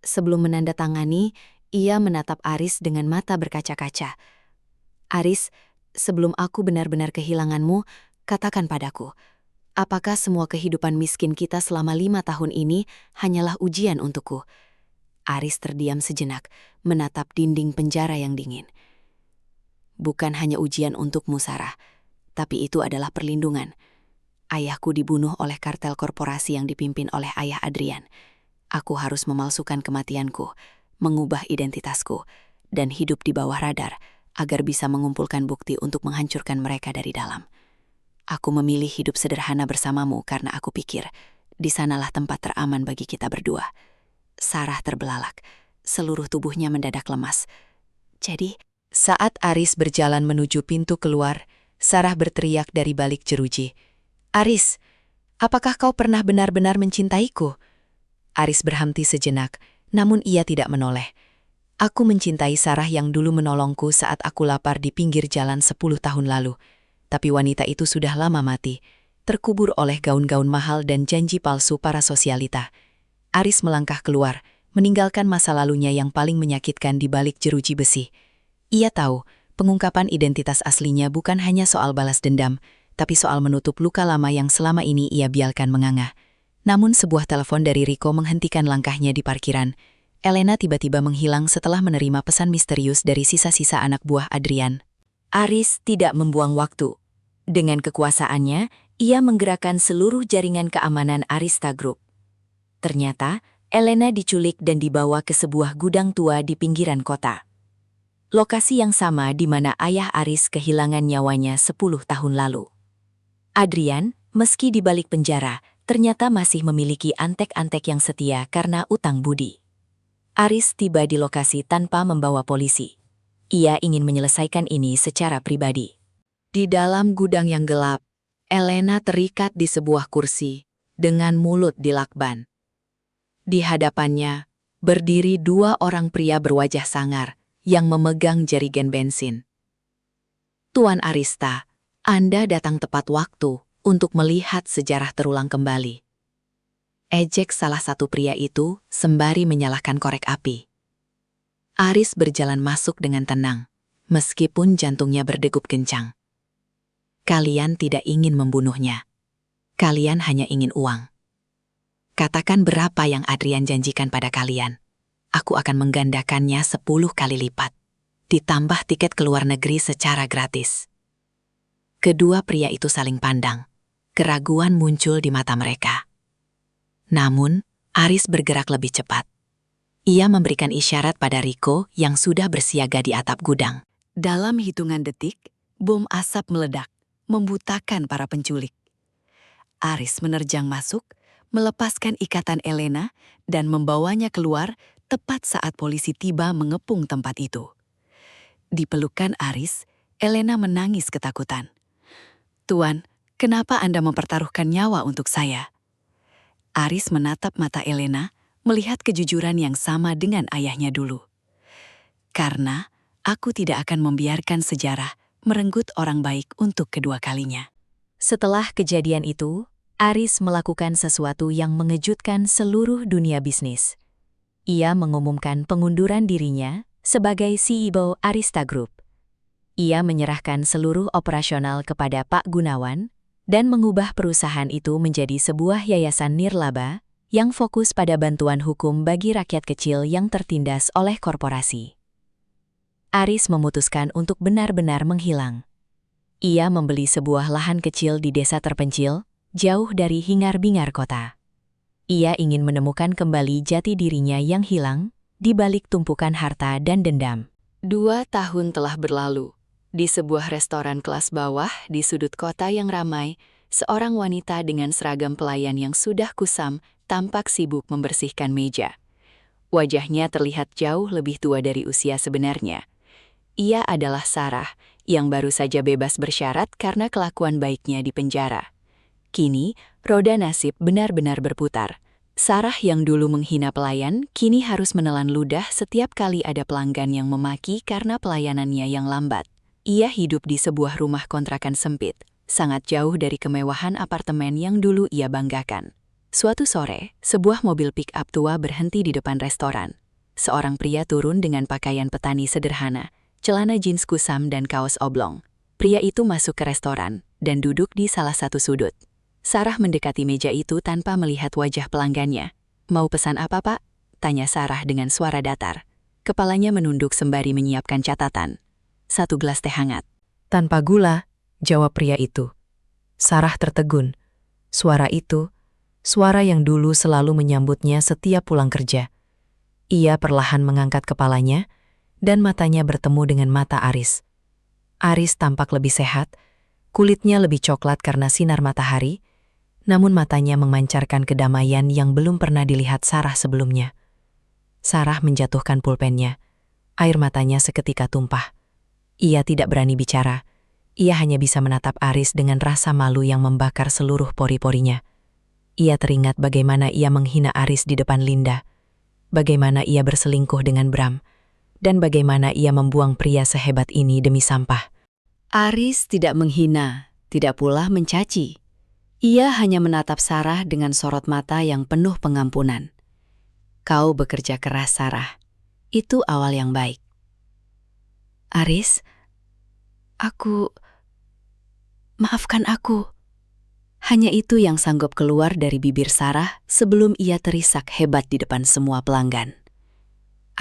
S4: Sebelum menandatangani, ia menatap Aris dengan mata berkaca-kaca. "Aris, sebelum aku benar-benar kehilanganmu, katakan padaku, apakah semua kehidupan miskin kita selama 5 tahun ini hanyalah ujian untukku?" Aris terdiam sejenak, menatap dinding penjara yang dingin. "Bukan hanya ujian untukmu, Sarah, tapi itu adalah perlindungan. Ayahku dibunuh oleh kartel korporasi yang dipimpin oleh ayah Adrian. Aku harus memalsukan kematianku, mengubah identitasku, dan hidup di bawah radar agar bisa mengumpulkan bukti untuk menghancurkan mereka dari dalam. Aku memilih hidup sederhana bersamamu karena aku pikir di sanalah tempat teraman bagi kita berdua." Sarah terbelalak, seluruh tubuhnya mendadak lemas. "Jadi," saat Aris berjalan menuju pintu keluar, Sarah berteriak dari balik jeruji, "Aris, apakah kau pernah benar-benar mencintaiku?" Aris berhenti sejenak, namun ia tidak menoleh. "Aku mencintai Sarah yang dulu menolongku saat aku lapar di pinggir jalan 10 tahun lalu. Tapi wanita itu sudah lama mati, terkubur oleh gaun-gaun mahal dan janji palsu para sosialita." Aris melangkah keluar, meninggalkan masa lalunya yang paling menyakitkan di balik jeruji besi. Ia tahu, pengungkapan identitas aslinya bukan hanya soal balas dendam, tapi soal menutup luka lama yang selama ini ia biarkan menganga. Namun sebuah telepon dari Rico menghentikan langkahnya di parkiran. Elena tiba-tiba menghilang setelah menerima pesan misterius dari sisa-sisa anak buah Adrian. Aris tidak membuang waktu. Dengan kekuasaannya, ia menggerakkan seluruh jaringan keamanan Arista Group. Ternyata, Elena diculik dan dibawa ke sebuah gudang tua di pinggiran kota.
S2: lokasi yang sama di mana ayah Aris kehilangan nyawanya 10 tahun lalu. Adrian, meski di balik penjara, ternyata masih memiliki antek-antek yang setia karena utang budi. Aris tiba di lokasi tanpa membawa polisi. Ia ingin menyelesaikan ini secara pribadi. Di dalam gudang yang gelap, Elena terikat di sebuah kursi dengan mulut dilakban. Di hadapannya, berdiri 2 orang pria berwajah sangar yang memegang jerigen bensin. Tuan Arista, Anda datang tepat waktu untuk melihat sejarah terulang kembali. Ejek salah satu pria itu sembari menyalakan korek api. Aris berjalan masuk dengan tenang, meskipun jantungnya berdegup kencang. Kalian tidak ingin membunuhnya. Kalian hanya ingin uang. Katakan berapa yang Adrian janjikan pada kalian. Aku akan menggandakannya 10 kali lipat. Ditambah tiket ke luar negeri secara gratis. Kedua pria itu saling pandang. Keraguan muncul di mata mereka. Namun, Aris bergerak lebih cepat. Ia memberikan isyarat pada Rico yang sudah bersiaga di atap gudang.
S1: Dalam hitungan detik, bom asap meledak, membutakan para penculik. Aris menerjang masuk, melepaskan ikatan Elena, dan membawanya keluar tepat saat polisi tiba mengepung tempat itu. Di pelukan Aris, Elena menangis ketakutan. "Tuan, kenapa Anda mempertaruhkan nyawa untuk saya?" Aris menatap mata Elena, melihat kejujuran yang sama dengan ayahnya dulu. "Karena aku tidak akan membiarkan sejarah merenggut orang baik untuk kedua kalinya."
S2: Setelah kejadian itu, Aris melakukan sesuatu yang mengejutkan seluruh dunia bisnis. Ia mengumumkan pengunduran dirinya sebagai CEO Arista Group. Ia menyerahkan seluruh operasional kepada Pak Gunawan dan mengubah perusahaan itu menjadi sebuah yayasan nirlaba yang fokus pada bantuan hukum bagi rakyat kecil yang tertindas oleh korporasi. Aris memutuskan untuk benar-benar menghilang. Ia membeli sebuah lahan kecil di desa terpencil, jauh dari hingar-bingar kota. Ia ingin menemukan kembali jati dirinya yang hilang di balik tumpukan harta dan dendam.
S1: 2 tahun telah berlalu. Di sebuah restoran kelas bawah di sudut kota yang ramai, seorang wanita dengan seragam pelayan yang sudah kusam tampak sibuk membersihkan meja. Wajahnya terlihat jauh lebih tua dari usia sebenarnya. Ia adalah Sarah, yang baru saja bebas bersyarat karena kelakuan baiknya di penjara. Kini, roda nasib benar-benar berputar. Sarah yang dulu menghina pelayan, kini harus menelan ludah setiap kali ada pelanggan yang memaki karena pelayanannya yang lambat. Ia hidup di sebuah rumah kontrakan sempit, sangat jauh dari kemewahan apartemen yang dulu ia banggakan. Suatu sore, sebuah mobil pick-up tua berhenti di depan restoran. Seorang pria turun dengan pakaian petani sederhana, celana jeans kusam dan kaos oblong. Pria itu masuk ke restoran dan duduk di salah satu sudut. Sarah mendekati meja itu tanpa melihat wajah pelanggannya. "Mau pesan apa, Pak?" tanya Sarah dengan suara datar. Kepalanya menunduk sembari menyiapkan catatan. "1 gelas teh hangat."
S3: "Tanpa gula," jawab pria itu. Sarah tertegun. Suara itu, suara yang dulu selalu menyambutnya setiap pulang kerja. Ia perlahan mengangkat kepalanya, dan matanya bertemu dengan mata Aris. Aris tampak lebih sehat, kulitnya lebih coklat karena sinar matahari, namun matanya memancarkan kedamaian yang belum pernah dilihat Sarah sebelumnya. Sarah menjatuhkan pulpennya. Air matanya seketika tumpah. Ia tidak berani bicara. Ia hanya bisa menatap Aris dengan rasa malu yang membakar seluruh pori-porinya. Ia teringat bagaimana ia menghina Aris di depan Linda, bagaimana ia berselingkuh dengan Bram, dan bagaimana ia membuang pria sehebat ini demi sampah.
S1: Aris tidak menghina, tidak pula mencaci. Ia hanya menatap Sarah dengan sorot mata yang penuh pengampunan. "Kau bekerja keras, Sarah. Itu awal yang baik." "Aris, maafkan aku." Hanya itu yang sanggup keluar dari bibir Sarah sebelum ia terisak hebat di depan semua pelanggan.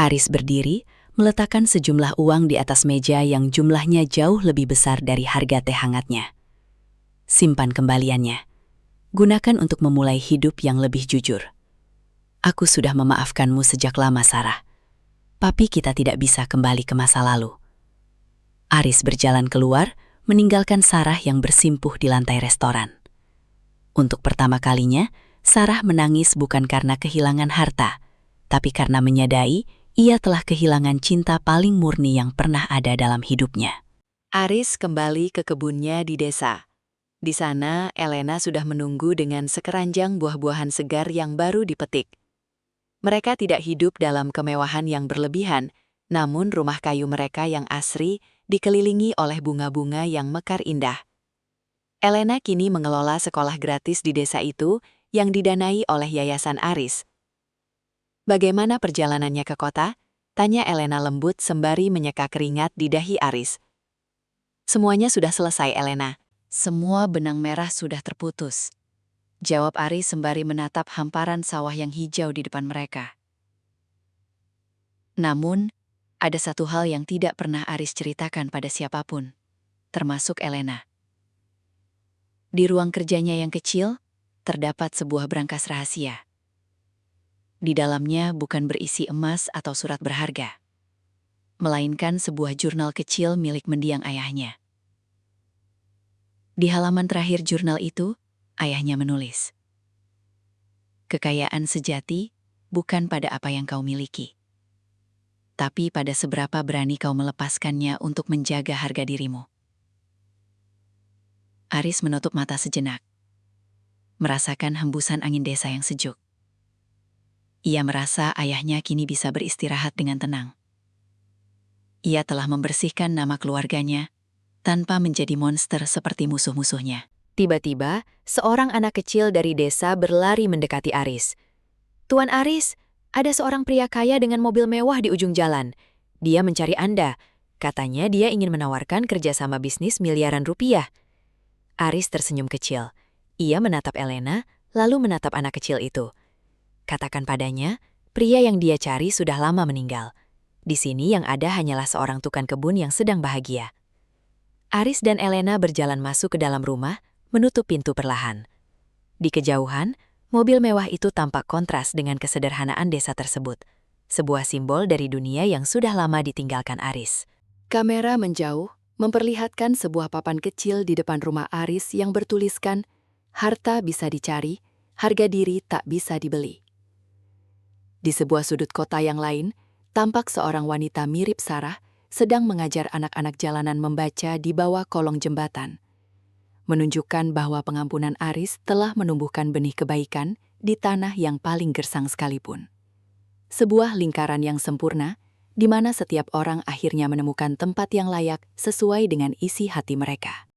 S1: Aris berdiri, meletakkan sejumlah uang di atas meja yang jumlahnya jauh lebih besar dari harga teh hangatnya. "Simpan kembaliannya. Gunakan untuk memulai hidup yang lebih jujur. Aku sudah memaafkanmu sejak lama, Sarah."
S2: Tapi kita tidak bisa kembali ke masa lalu. Aris berjalan keluar, meninggalkan Sarah yang bersimpuh di lantai restoran. Untuk pertama kalinya, Sarah menangis bukan karena kehilangan harta, tapi karena menyadari ia telah kehilangan cinta paling murni yang pernah ada dalam hidupnya.
S1: Aris kembali ke kebunnya di desa. Di sana, Elena sudah menunggu dengan sekeranjang buah-buahan segar yang baru dipetik. Mereka tidak hidup dalam kemewahan yang berlebihan, namun rumah kayu mereka yang asri dikelilingi oleh bunga-bunga yang mekar indah. Elena kini mengelola sekolah gratis di desa itu yang didanai oleh Yayasan Aris. Bagaimana perjalanannya ke kota? Tanya Elena lembut sembari menyeka keringat di dahi Aris. Semuanya sudah selesai, Elena.
S2: Semua benang merah sudah terputus. Jawab Aris sembari menatap hamparan sawah yang hijau di depan mereka. Namun, ada satu hal yang tidak pernah Aris ceritakan pada siapapun, termasuk Elena. Di ruang kerjanya yang kecil, terdapat sebuah brankas rahasia. Di dalamnya bukan berisi emas atau surat berharga, melainkan sebuah jurnal kecil milik mendiang ayahnya. Di halaman terakhir jurnal itu, ayahnya menulis, "Kekayaan sejati bukan pada apa yang kau miliki, tapi pada seberapa berani kau melepaskannya untuk menjaga harga dirimu." Aris menutup mata sejenak, merasakan hembusan angin desa yang sejuk. Ia merasa ayahnya kini bisa beristirahat dengan tenang. Ia telah membersihkan nama keluarganya tanpa menjadi monster seperti musuh-musuhnya.
S1: Tiba-tiba, seorang anak kecil dari desa berlari mendekati Aris. "Tuan Aris, ada seorang pria kaya dengan mobil mewah di ujung jalan. Dia mencari Anda. Katanya dia ingin menawarkan kerjasama bisnis miliaran rupiah." Aris tersenyum kecil. Ia menatap Elena, lalu menatap anak kecil itu. Katakan padanya, pria yang dia cari sudah lama meninggal. Di sini yang ada hanyalah seorang tukang kebun yang sedang bahagia. Aris dan Elena berjalan masuk ke dalam rumah, menutup pintu perlahan. Di kejauhan, mobil mewah itu tampak kontras dengan kesederhanaan desa tersebut, sebuah simbol dari dunia yang sudah lama ditinggalkan Aris. Kamera menjauh, memperlihatkan sebuah papan kecil di depan rumah Aris yang bertuliskan, "Harta bisa dicari, harga diri tak bisa dibeli." Di sebuah sudut kota yang lain, tampak seorang wanita mirip Sarah sedang mengajar anak-anak jalanan membaca di bawah kolong jembatan, menunjukkan bahwa pengampunan Aris telah menumbuhkan benih kebaikan di tanah yang paling gersang sekalipun. Sebuah lingkaran yang sempurna, di mana setiap orang akhirnya menemukan tempat yang layak sesuai dengan isi hati mereka.